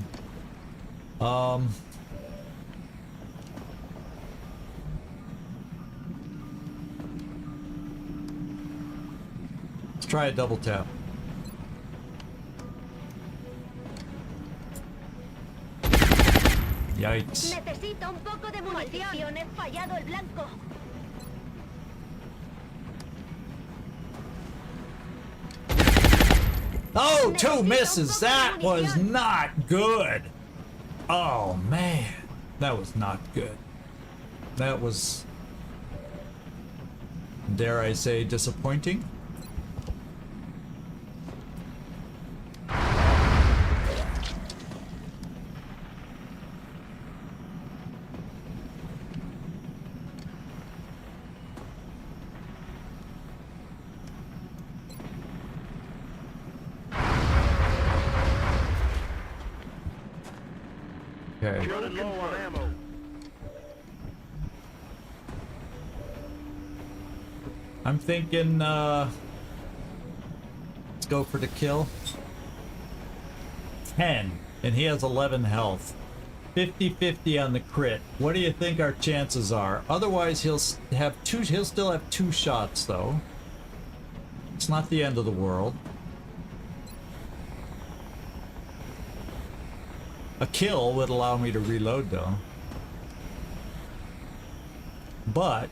Speaker 1: Let's try a double tap. Yikes.
Speaker 9: Necesito un poco de munición. He fallado el blanco.
Speaker 1: Oh, 2 misses. That was not good. Oh, man. That was not good. That was, dare I say, disappointing. Okay.
Speaker 6: Running low on ammo.
Speaker 1: I'm thinking, let's go for the kill. 10, and he has 11 health. 50-50 on the crit. What do you think our chances are? Otherwise, he'll still have 2 shots, though. It's not the end of the world. A kill would allow me to reload, though. But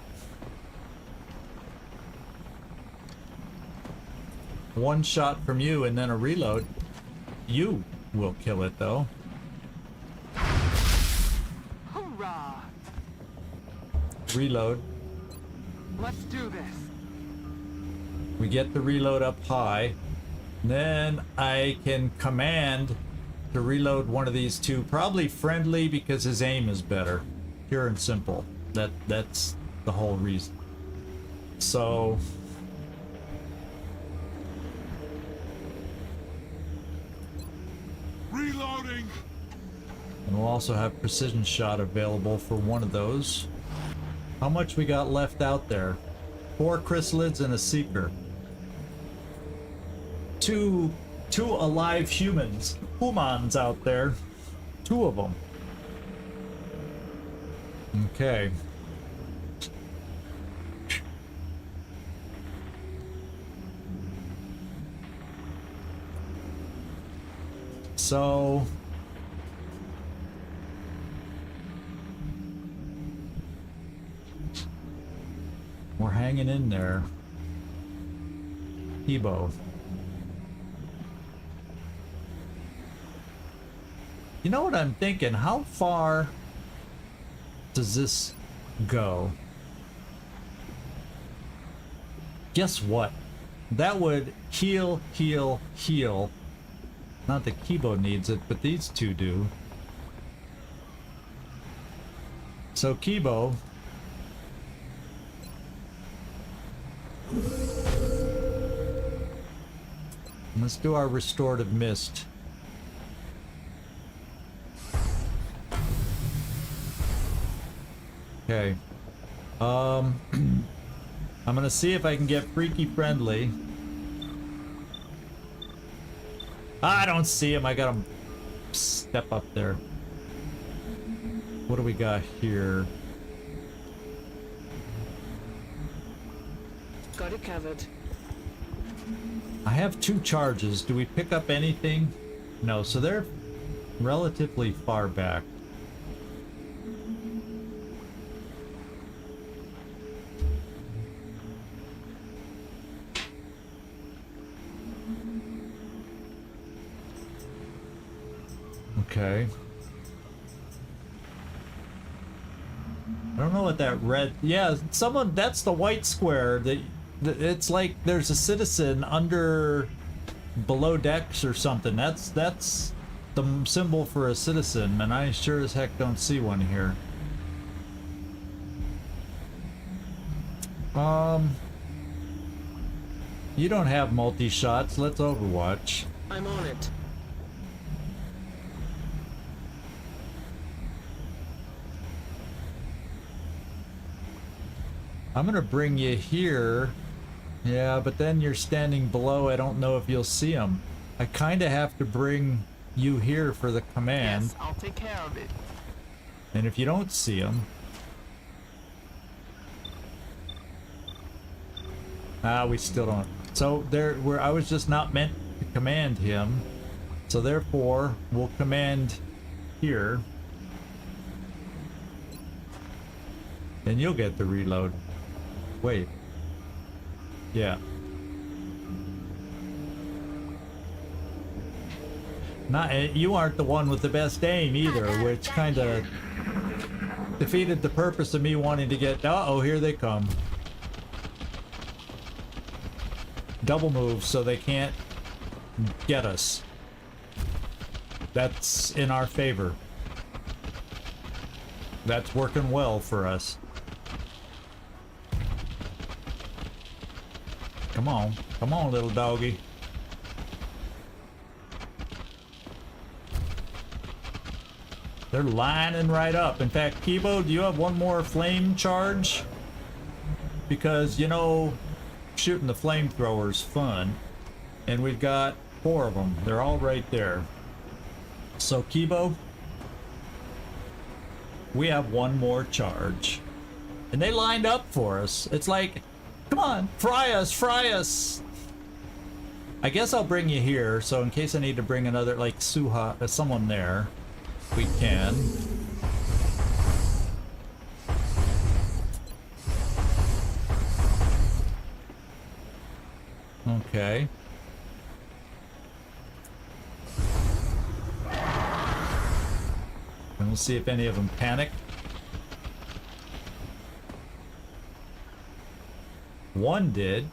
Speaker 1: one shot from you and then a reload, you will kill it, though.
Speaker 5: Hoorah!
Speaker 1: Reload.
Speaker 5: Let's do this.
Speaker 1: We get the reload up high. Then I can command to reload one of these two. Probably friendly because his aim is better. Pure and simple. That's the whole reason. So
Speaker 6: Reloading.
Speaker 1: and we'll also have precision shot available for one of those. How much we got left out there? 4 chrysalids and a seeker. Two alive humans out there. 2 of them. Okay. So we're hanging in there. TB. You know what I'm thinking? How far does this go? Guess what? That would heal. Not that Kibo needs it, but these two do. So Kibo. Let's do our restorative mist. Okay. I'm gonna see if I can get freaky friendly. I don't see him. I got him step up there. What do we got here?
Speaker 8: Got it covered.
Speaker 1: I have 2 charges. Do we pick up anything? No, so they're relatively far back. Okay. I don't know what that red... Yeah, someone... That's the white square. It's like there's a citizen under... below decks or something. That's the symbol for a citizen, and I sure as heck don't see one here. You don't have multi-shots. Let's Overwatch.
Speaker 8: I'm on it.
Speaker 1: I'm gonna bring you here. Yeah, but then you're standing below. I don't know if you'll see them. I kind of have to bring you here for the command.
Speaker 7: Yes, I'll take care of it.
Speaker 1: And if you don't see them... we still don't. So I was just not meant to command him. So therefore, we'll command here. Then you'll get the reload. Wait. Yeah. You aren't the one with the best aim either, which kind of defeated the purpose of me wanting to get... Uh-oh, here they come. Double move so they can't get us. That's in our favor. That's working well for us. Come on, little doggy. They're lining right up. In fact, Kibo, do you have one more flame charge? Because, you know, shooting the flamethrower's fun. And we've got 4 of them. They're all right there. So, Kibo, we have one more charge. And they lined up for us. It's like, come on, fry us, fry us. I guess I'll bring you here, so in case I need to bring another, like, Suha, someone there, we can. Okay. And we'll see if any of them panic. One did.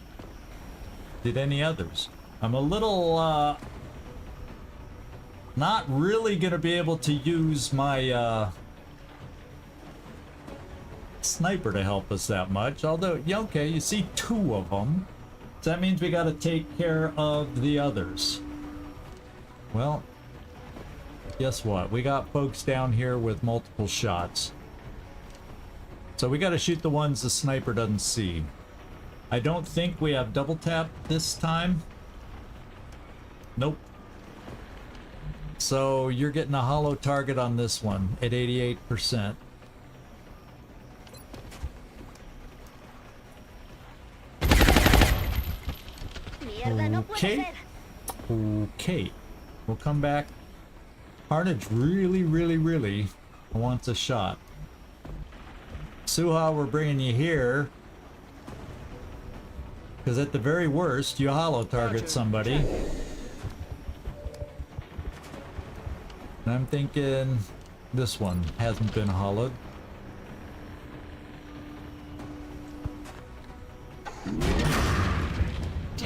Speaker 1: Did any others? I'm a little, not really gonna be able to use my, sniper to help us that much. Although, yeah, okay, you see 2 of them. So that means we gotta take care of the others. Well, guess what? We got folks down here with multiple shots. So we gotta shoot the ones the sniper doesn't see. I don't think we have double tap this time. Nope. So you're getting a hollow target on this one at 88%.
Speaker 9: Mierda, no puede
Speaker 1: Okay.
Speaker 9: ser.
Speaker 1: Okay. We'll come back. Carnage really wants a shot. Suha, we're bringing you here. Because at the very worst, you hollow target somebody. And I'm thinking this one hasn't been hollowed.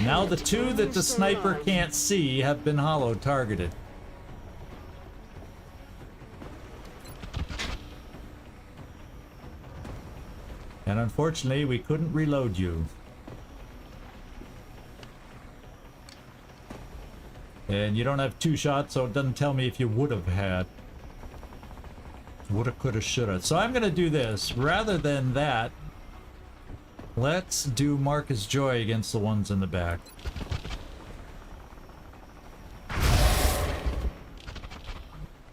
Speaker 1: Now the 2 that the sniper can't see have been hollow targeted. And unfortunately, we couldn't reload you. And you don't have 2 shots, so it doesn't tell me if you would have had. Woulda, coulda, shoulda. So I'm gonna do this. Rather than that, let's do Marcus Joy against the ones in the back.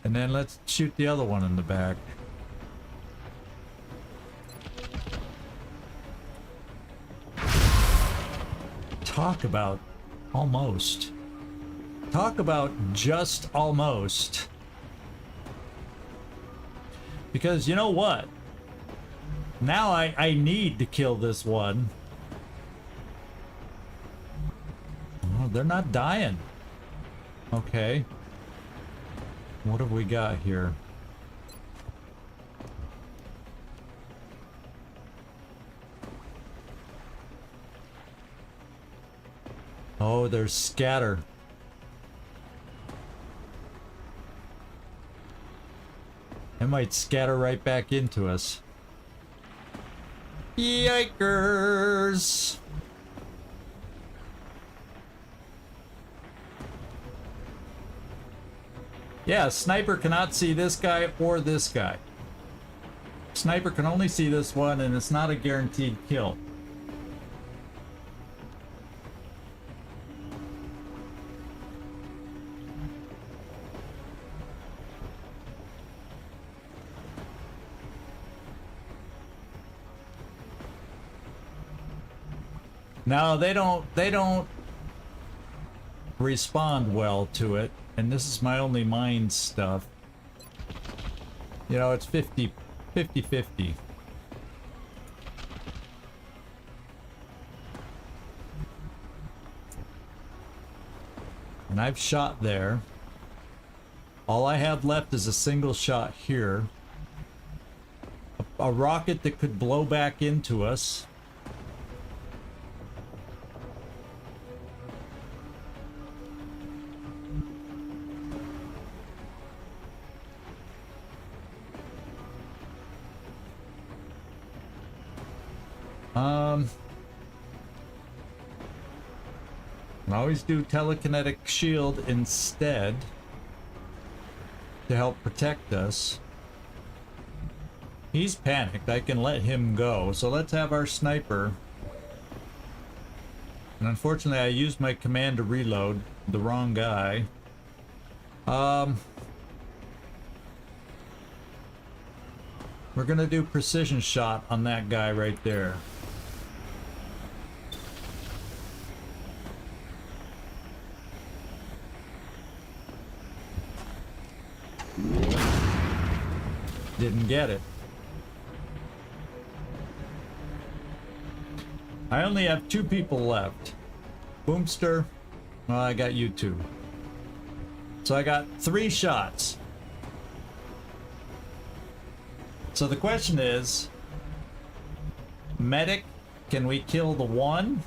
Speaker 1: And then let's shoot the other one in the back. Talk about almost. Talk about just almost. Because you know what? Now I need to kill this one. Oh, they're not dying. Okay. What have we got here? Oh, there's scatter. It might scatter right back into us. Yikers! Yeah, sniper cannot see this guy or this guy. Sniper can only see this one, and it's not a guaranteed kill. No, they don't respond well to it, and this is my only mind stuff. You know, it's 50-50. And I've shot there. All I have left is a single shot here. A rocket that could blow back into us. I always do telekinetic shield instead to help protect us. He's panicked. I can let him go. So let's have our sniper. And unfortunately, I used my command to reload the wrong guy. We're gonna do precision shot on that guy right there. Didn't get it. I only have 2 people left. Boomster, well, I got you 2. So I got 3 shots. So the question is, medic, can we kill the one?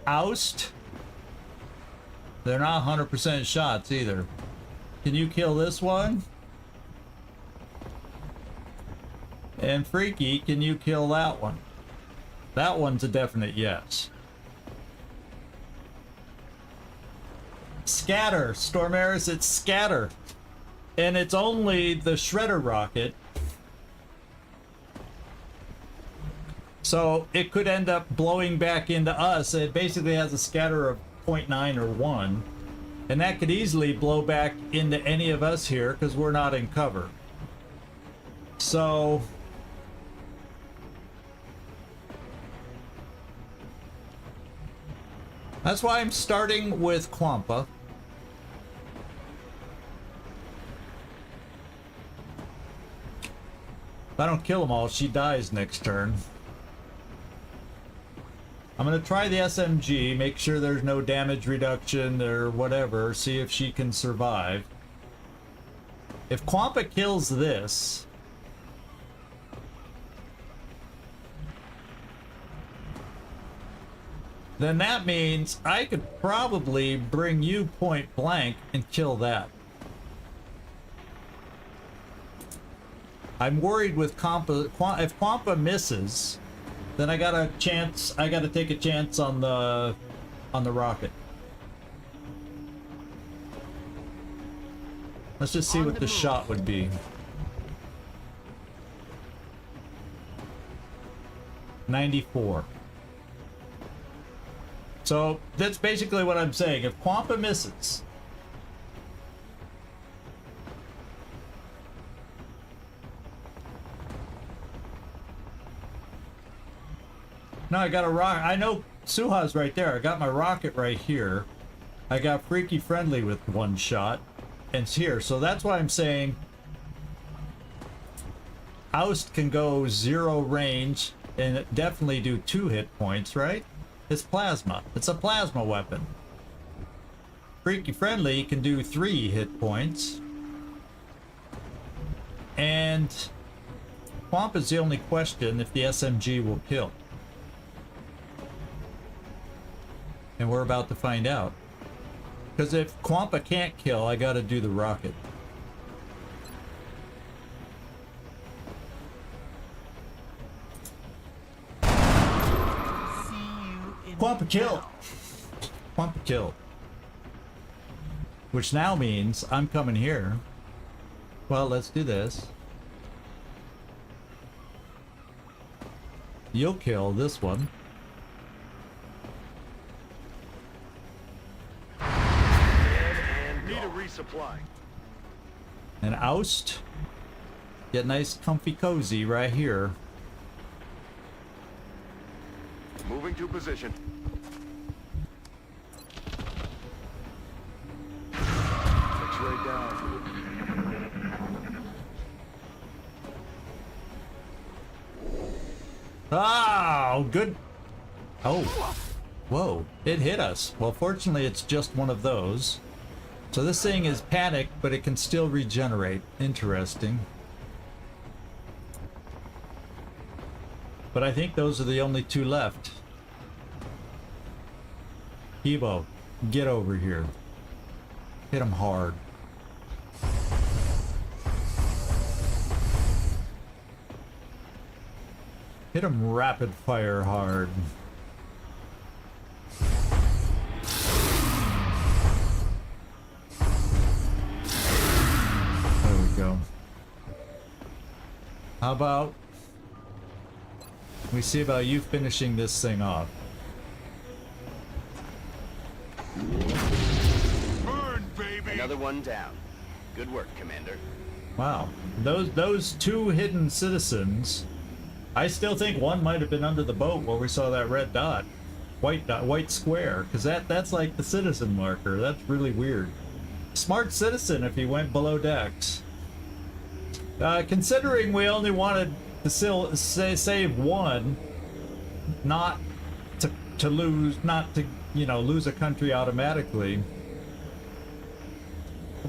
Speaker 1: Oust? They're not 100% shots either. Can you kill this one? And Freaky, can you kill that one? That one's a definite yes. Scatter, Stormaris, it's scatter. And it's only the shredder rocket. So it could end up blowing back into us. It basically has a scatter of 0.9 or 1. And that could easily blow back into any of us here because we're not in cover. So that's why I'm starting with Quampa. If I don't kill them all, she dies next turn. I'm gonna try the SMG, make sure there's no damage reduction or whatever, see if she can survive. If Quampa kills this, then that means I could probably bring you point blank and kill that. I'm worried with Quampa. If Quampa misses, then I gotta take a chance on the rocket. Let's just see what the shot would be. 94. So that's basically what I'm saying. If Quampa misses, no, I got a rocket. I know Suha's right there. I got my rocket right here. I got Freaky Friendly with 1 shot. And it's here. So that's why I'm saying Oust can go 0 range and definitely do 2 hit points, right? It's plasma. It's a plasma weapon. Freaky Friendly can do 3 hit points. And Quampa's the only question if the SMG will kill. And we're about to find out. Because if Quampa can't kill, I gotta do the rocket. Quampa kill! Quampa kill. Which now means I'm coming here. Well, let's do this. You'll kill this one.
Speaker 6: Need a resupply.
Speaker 1: And Oust. Get nice comfy cozy right here.
Speaker 6: Moving to position. X-ray down.
Speaker 1: Oh, good. Oh. Whoa. It hit us. Well, fortunately, it's just one of those. So this thing is panicked, but it can still regenerate. Interesting. But I think those are the only 2 left. Evo, get over here. Hit him hard. Hit him rapid fire hard. There we go. How about we see about you finishing this thing off?
Speaker 6: Burn, baby!
Speaker 3: Another one down. Good work, Commander.
Speaker 1: Wow, those two hidden citizens. I still think one might have been under the boat where we saw that red dot, white square, because that's like the citizen marker. That's really weird. Smart citizen if he went below decks. Considering we only wanted to save one, not to lose, not to lose a country automatically.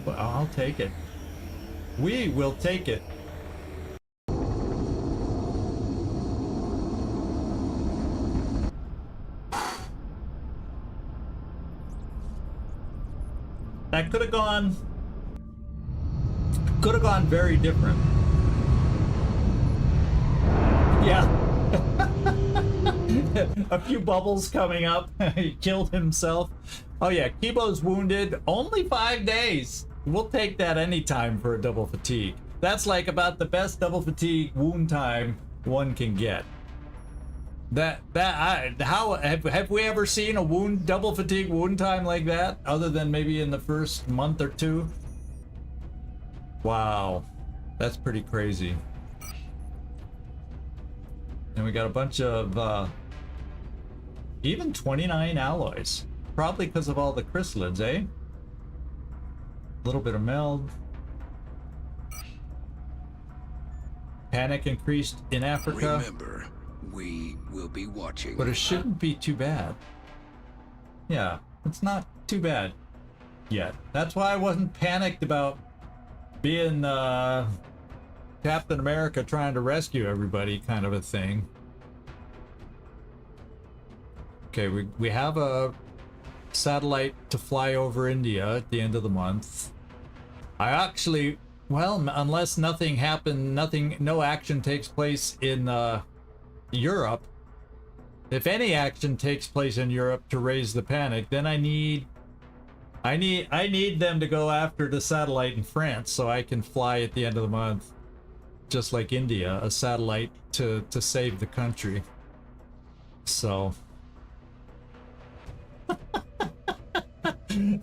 Speaker 1: But I'll take it. We will take it. That could have gone very different. Yeah. A few bubbles coming up. He killed himself. Oh yeah, Kibo's wounded. Only 5 days. We'll take that anytime for a double fatigue. That's like about the best double fatigue wound time one can get. How have we ever seen a double fatigue wound time like that, other than maybe in the first month or two? Wow, that's pretty crazy. And we got a bunch of even 29 alloys, probably because of all the chrysalids, eh? A little bit of meld. Panic increased in Africa.
Speaker 10: Remember, we will be watching.
Speaker 1: But it shouldn't be too bad. Yeah, it's not too bad yet. That's why I wasn't panicked about being Captain America trying to rescue everybody kind of a thing. Okay, we have a satellite to fly over India at the end of the month. I actually, well, unless nothing happened, no action takes place in Europe. If any action takes place in Europe to raise the panic, then I need them to go after the satellite in France so I can fly at the end of the month, just like India, a satellite to save the country. So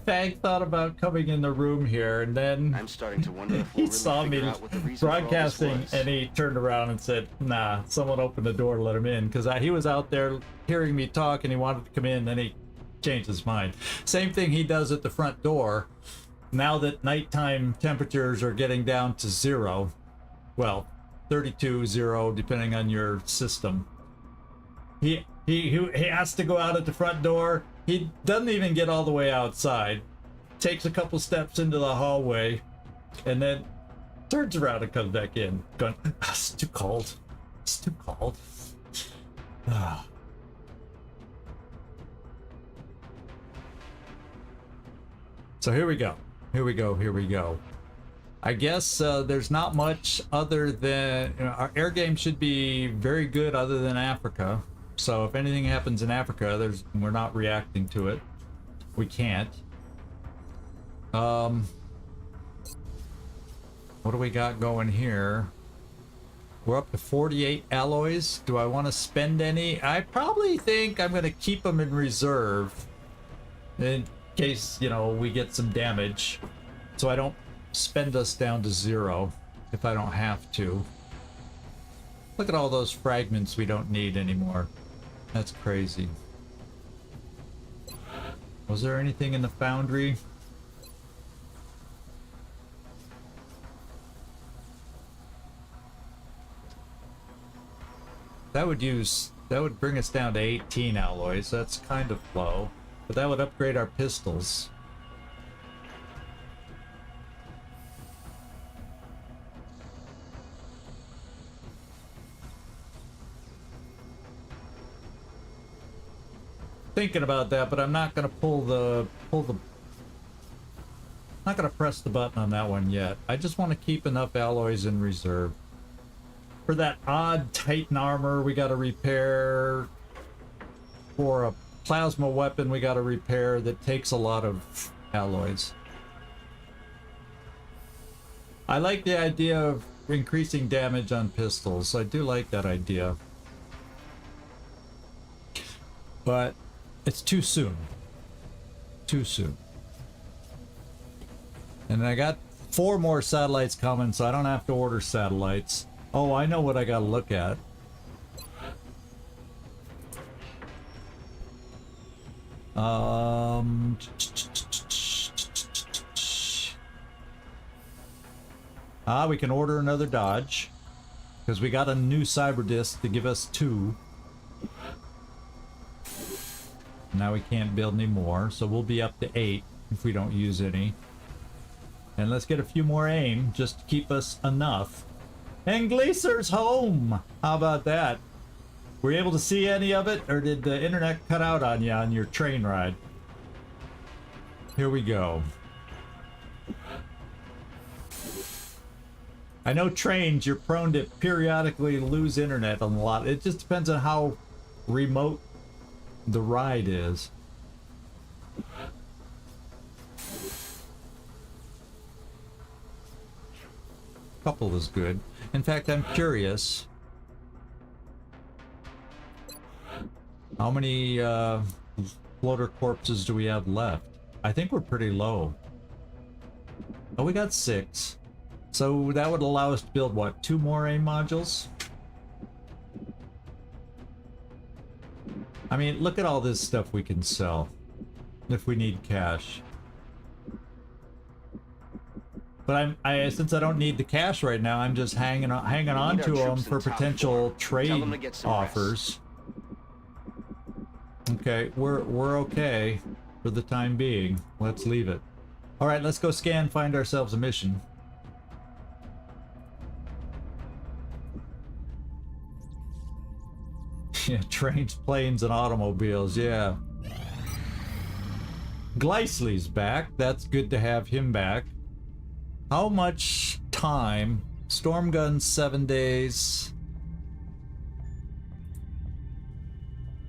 Speaker 1: Fang thought about coming in the room here, and then
Speaker 3: I'm starting to wonder if
Speaker 1: he
Speaker 3: we'll really
Speaker 1: saw me
Speaker 3: figure out what the reason for all this
Speaker 1: broadcasting,
Speaker 3: was.
Speaker 1: and he turned around and said, "Nah, someone opened the door to let him in," because he was out there hearing me talk, and he wanted to come in. Then he changed his mind. Same thing he does at the front door. Now that nighttime temperatures are getting down to 0, well, 32, 0, depending on your system. He has to go out at the front door. He doesn't even get all the way outside. Takes a couple steps into the hallway, and then turns around and comes back in, going, "It's too cold. It's too cold." So here we go. Here we go. Here we go. I guess there's not much other than our air game should be very good other than Africa. So if anything happens in Africa, we're not reacting to it. We can't. What do we got going here? We're up to 48 alloys. Do I want to spend any? I probably think I'm going to keep them in reserve in case, we get some damage, so I don't spend us down to 0 if I don't have to. Look at all those fragments we don't need anymore. That's crazy. Was there anything in the foundry? That would bring us down to 18 alloys. That's kind of low, but that would upgrade our pistols. Thinking about that, but I'm not gonna not gonna press the button on that one yet. I just want to keep enough alloys in reserve. For that odd Titan armor we gotta repair. For a plasma weapon we gotta repair that takes a lot of alloys. I like the idea of increasing damage on pistols. I do like that idea. But it's too soon. Too soon. And I got 4 more satellites coming, so I don't have to order satellites. Oh, I know what I gotta look at. We can order another Dodge. Because we got a new cyber disk to give us 2. Now we can't build any more, so we'll be up to 8 if we don't use any. And let's get a few more AIM just to keep us enough. And Glaciers home! How about that? Were you able to see any of it, or did the internet cut out on you on your train ride? Here we go. I know trains, you're prone to periodically lose internet on a lot. It just depends on how remote the ride is. Couple is good. In fact, I'm curious. How many floater corpses do we have left? I think we're pretty low. Oh, we got 6. So that would allow us to build, what, 2 more AIM modules? I mean, look at all this stuff we can sell if we need cash. But since I don't need the cash right now, I'm just hanging on to them for potential trade offers. Okay, we're okay for the time being. Let's leave it. All right, let's go scan, find ourselves a mission. Yeah, trains, planes, and automobiles, yeah. Gleisley's back. That's good to have him back. How much time? Storm guns 7 days.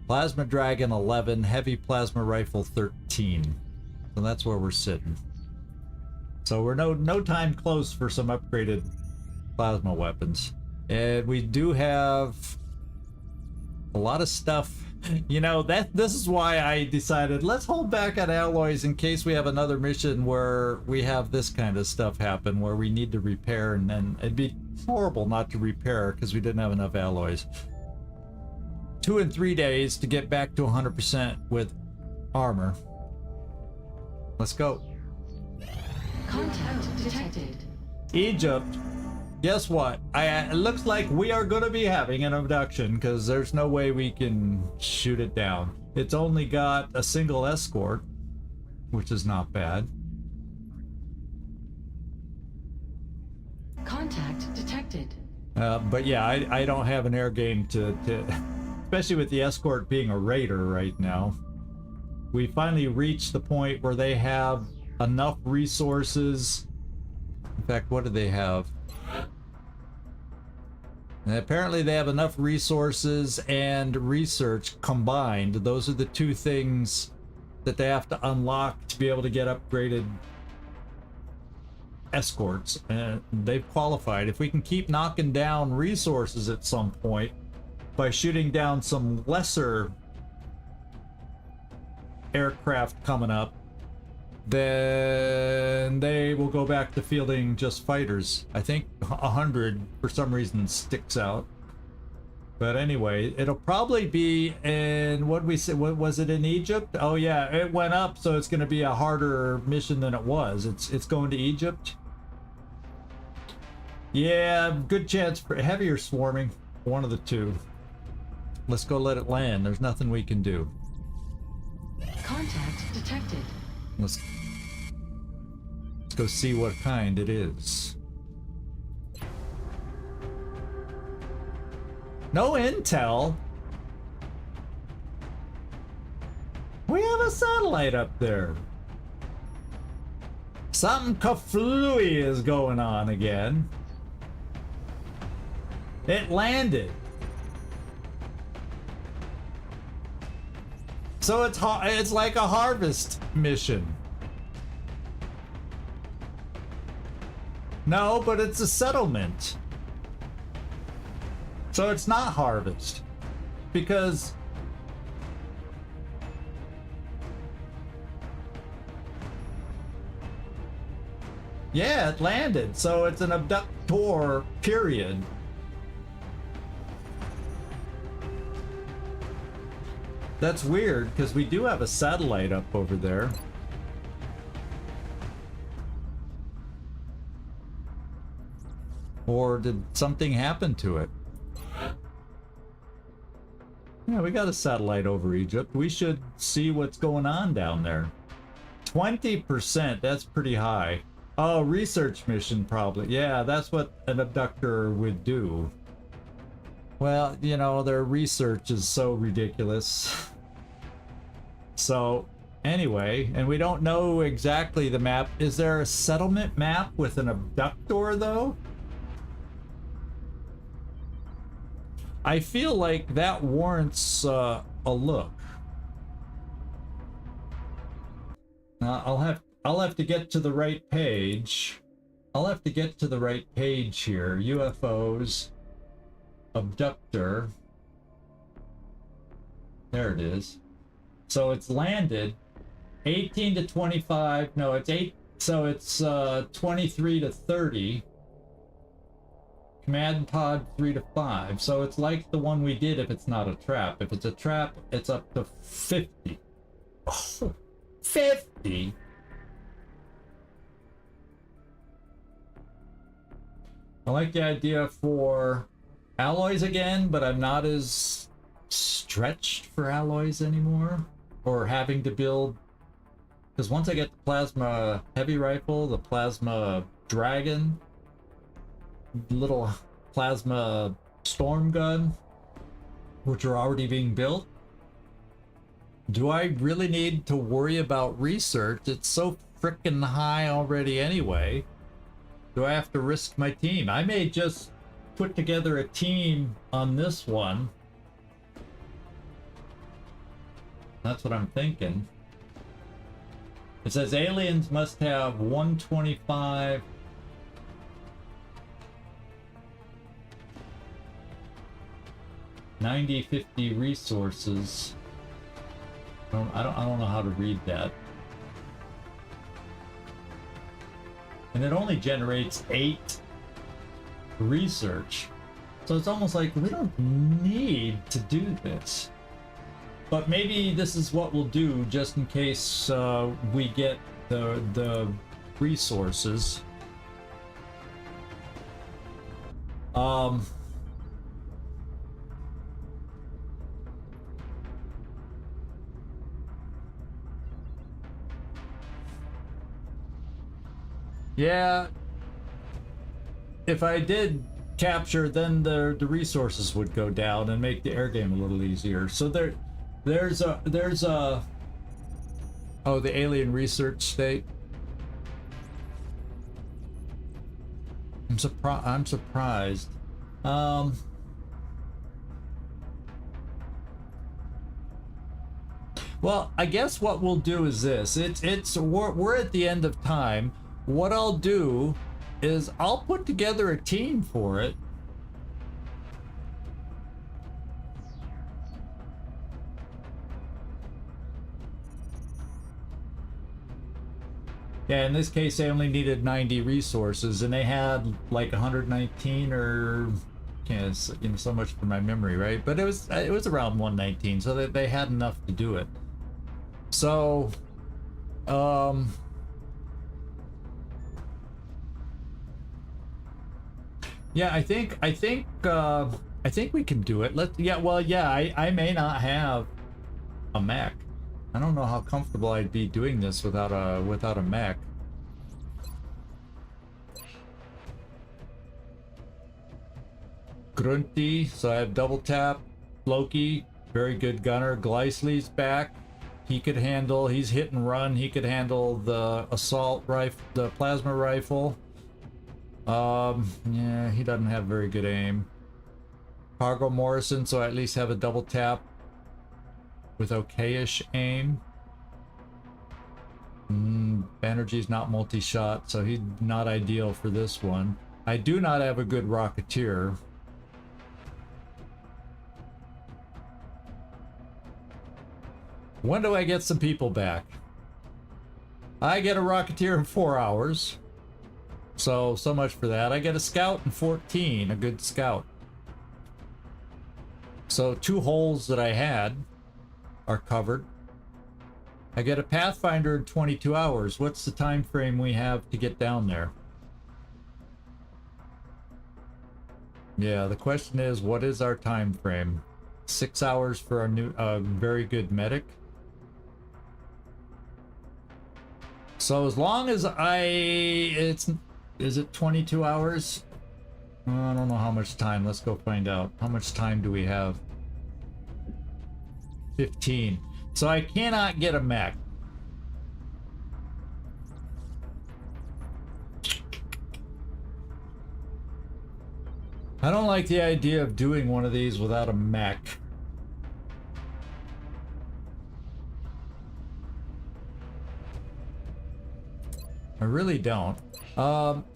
Speaker 1: Plasma Dragon 11, heavy plasma rifle 13. So that's where we're sitting. So we're no time close for some upgraded plasma weapons. And we do have a lot of stuff. You know, this is why I decided let's hold back on alloys in case we have another mission where we have this kind of stuff happen where we need to repair, and then it'd be horrible not to repair because we didn't have enough alloys. 2 and 3 days to get back to 100% with armor. Let's go.
Speaker 11: Contact detected.
Speaker 1: Egypt. Guess what? It looks like we are going to be having an abduction because there's no way we can shoot it down. It's only got a single escort, which is not bad.
Speaker 11: Contact detected.
Speaker 1: But yeah, I don't have an air game to especially with the escort being a raider right now. We finally reached the point where they have enough resources. In fact, what do they have? And apparently they have enough resources and research combined. Those are the 2 things that they have to unlock to be able to get upgraded escorts. And they've qualified. If we can keep knocking down resources at some point by shooting down some lesser aircraft coming up, then they will go back to fielding just fighters. I think 100 for some reason sticks out. But anyway, it'll probably be in, what we said, what was it, in Egypt? Oh yeah, it went up, so it's going to be a harder mission than it was. It's going to Egypt. Yeah, good chance for heavier swarming. One of the 2. Let's go let it land. There's nothing we can do.
Speaker 11: Contact detected.
Speaker 1: Let's go see what kind it is. No intel. We have a satellite up there. Something kaflooey is going on again. It landed. So it's like a harvest mission. No, but it's a settlement. So it's not Harvest. Because... yeah, it landed. So it's an abductor, period. That's weird, because we do have a satellite up over there. Or did something happen to it? Yeah, we got a satellite over Egypt. We should see what's going on down there. 20%, that's pretty high. Oh, research mission probably. Yeah, that's what an abductor would do. Well, you know, their research is so ridiculous. So, anyway, and we don't know exactly the map. Is there a settlement map with an abductor, though? I feel like that warrants a look. I'll have to get to the right page. I'll have to get to the right page here. UFOs, abductor. There it is. So it's landed 18 to 25. No, it's 8. So it's 23 to 30. Command pod 3 to 5. So it's like the one we did if it's not a trap. If it's a trap, it's up to 50. Oh, 50? I like the idea for alloys again, but I'm not as stretched for alloys anymore. Or having to build... because once I get the plasma heavy rifle, the plasma dragon, little plasma storm gun, which are already being built, do I really need to worry about research? It's so freaking high already anyway. Do I have to risk my team? I may just put together a team on this one. That's what I'm thinking. It says aliens must have 125 9050 resources. I don't know how to read that. And it only generates 8 research. So it's almost like we don't need to do this. But maybe this is what we'll do just in case we get the resources. Yeah, if I did capture, then the resources would go down and make the air game a little easier. So there's a oh, the alien research state. I'm surprised. Well, I guess what we'll do is this. We're at the end of time. What I'll do is I'll put together a team for it. Yeah, in this case, they only needed 90 resources, and they had like 119 or, you know, so much for my memory, right? But it was around 119, so they had enough to do it. So, yeah, I think we can do it. I may not have a mech. I don't know how comfortable I'd be doing this without a mech. Grunty, so I have double tap. Loki, very good gunner. Gleisly's back. He could handle, he's hit and run. He could handle the assault rifle, the plasma rifle. Yeah, he doesn't have very good aim. Cargo Morrison, so I at least have a double tap with okayish aim. Banerjee's not multi-shot, so he's not ideal for this one. I do not have a good Rocketeer. When do I get some people back? I get a Rocketeer in 4 hours. So much for that. I get a Scout in 14, a good Scout. So 2 holes that I had are covered. I get a Pathfinder in 22 hours. What's the time frame we have to get down there? Yeah, the question is, what is our time frame? 6 hours for our new, very good medic. So as long as is it 22 hours? I don't know how much time. Let's go find out. How much time do we have? 15. So I cannot get a mech. I don't like the idea of doing one of these without a mech. I really don't.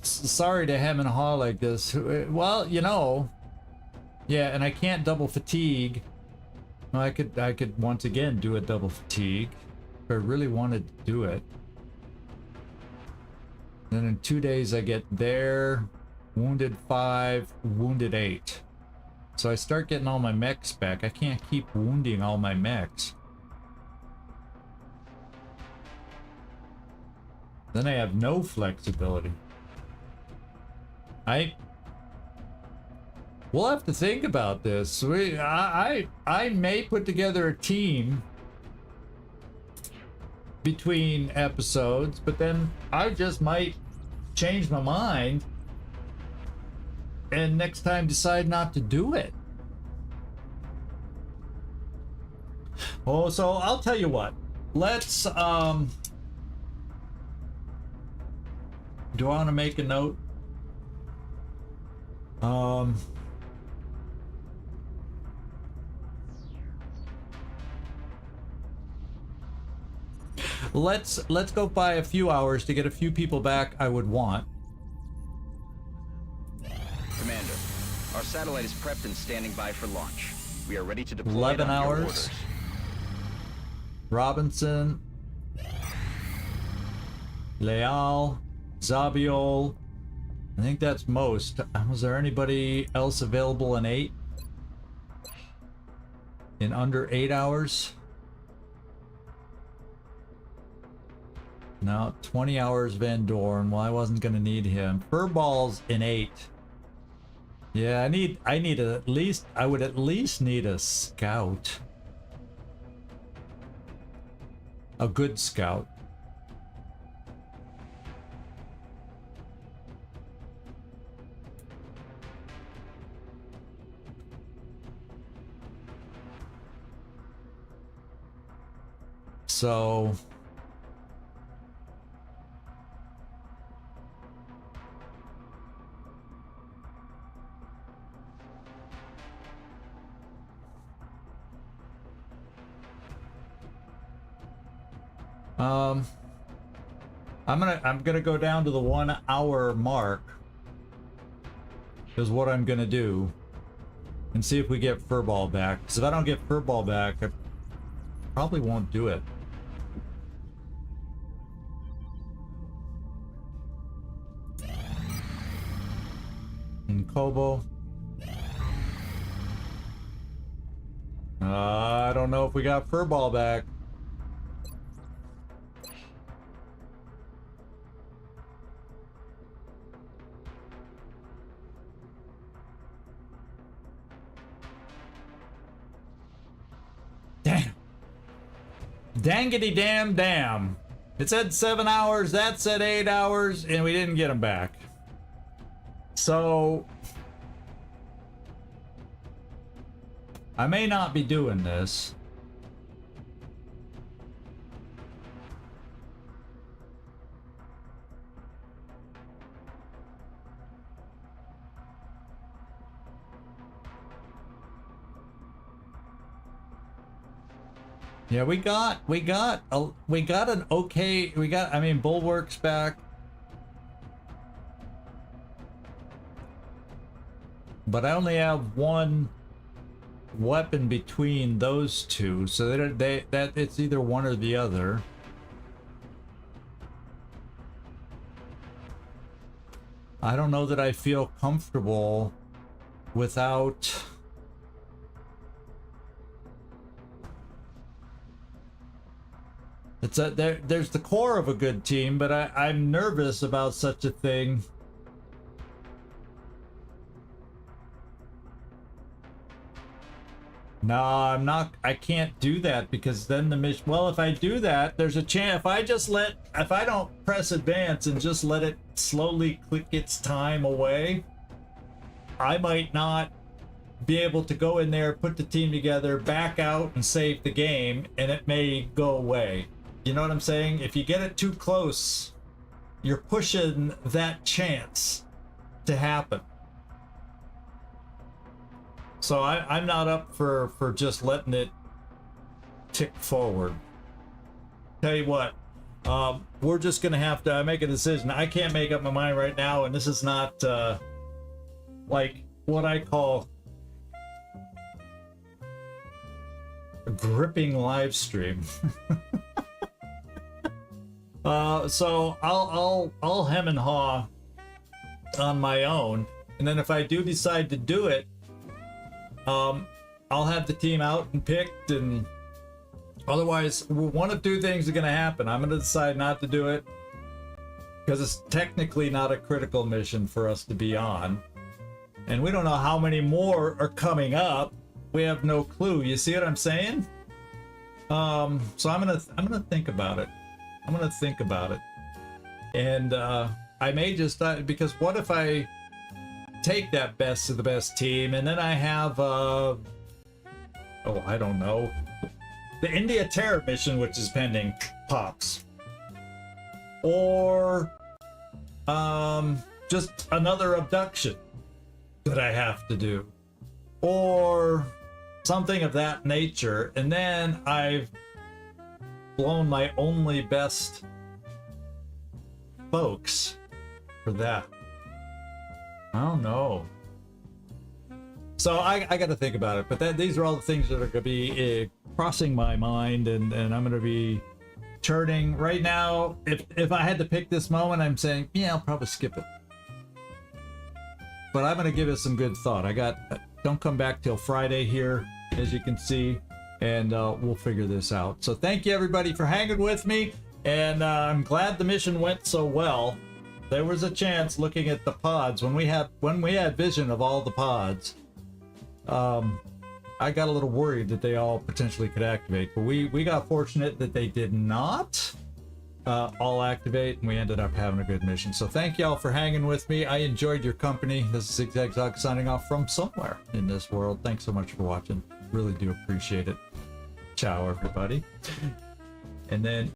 Speaker 1: Sorry to hem and haw like this. Well, you know, yeah, and I can't double fatigue. I could once again do a double fatigue if I really wanted to do it. Then in 2 days I get there, wounded 5, wounded 8. So I start getting all my mechs back. I can't keep wounding all my mechs. Then I have no flexibility. We'll have to think about this. I may put together a team between episodes, but then I just might change my mind and next time decide not to do it. Oh, so I'll tell you what. Let's do I want to make a note? Let's go by a few hours to get a few people back I would want.
Speaker 3: Commander, our satellite is prepped and standing by for launch. We are ready to deploy
Speaker 1: 11
Speaker 3: on your
Speaker 1: hours.
Speaker 3: orders.
Speaker 1: Robinson, Leal, Zabiol. I think that's most. Was there anybody else available in 8? In under 8 hours? No, 20 hours Van Dorn. Well, I wasn't gonna need him. Furball's in 8. Yeah, I would at least need a scout. A good scout. So I'm gonna go down to the 1 hour mark is what I'm gonna do and see if we get Furball back, because if I don't get Furball back I probably won't do it. In Kobo, I don't know if we got Furball back. Damn. Dangity damn damn. It said 7 hours, that said 8 hours, and we didn't get them back. So I may not be doing this. Yeah, we got an okay, I mean, Bulwark's back. But I only have one weapon between those two, so that it's either one or the other. I don't know that I feel comfortable without. It's there's the core of a good team, but I'm nervous about such a thing. No, I'm not. I can't do that because then the mission. Well, if I do that, there's a chance. If I don't press advance and just let it slowly click its time away, I might not be able to go in there, put the team together, back out, and save the game, and it may go away. You know what I'm saying? If you get it too close, you're pushing that chance to happen. So I'm not up for just letting it tick forward. Tell you what, we're just gonna have to make a decision. I can't make up my mind right now, and this is not like what I call a gripping live stream. So I'll hem and haw on my own, and then if I do decide to do it, I'll have the team out and picked, and otherwise one of two things are going to happen. I'm going to decide not to do it because it's technically not a critical mission for us to be on, and we don't know how many more are coming up. We have no clue. You see what I'm saying? So I'm gonna think about it. I'm gonna think about it, and I may just because what if I take that best of the best team and then I have oh, I don't know, the India terror mission, which is pending, pops, or just another abduction that I have to do, or something of that nature, and then I've blown my only best folks for that. I don't know. So I got to think about it, but these are all the things that are going to be crossing my mind, and I'm going to be churning right now. If I had to pick this moment, I'm saying, yeah, I'll probably skip it. But I'm going to give it some good thought. Don't come back till Friday here, as you can see, and we'll figure this out. So thank you everybody for hanging with me, and I'm glad the mission went so well. There was a chance, looking at the pods, when we had vision of all the pods, I got a little worried that they all potentially could activate, but we got fortunate that they did not all activate, and we ended up having a good mission. So thank y'all for hanging with me. I enjoyed your company. This is Zigzag Zog signing off from somewhere in this world. Thanks so much for watching. Really do appreciate it. Ciao, everybody. And then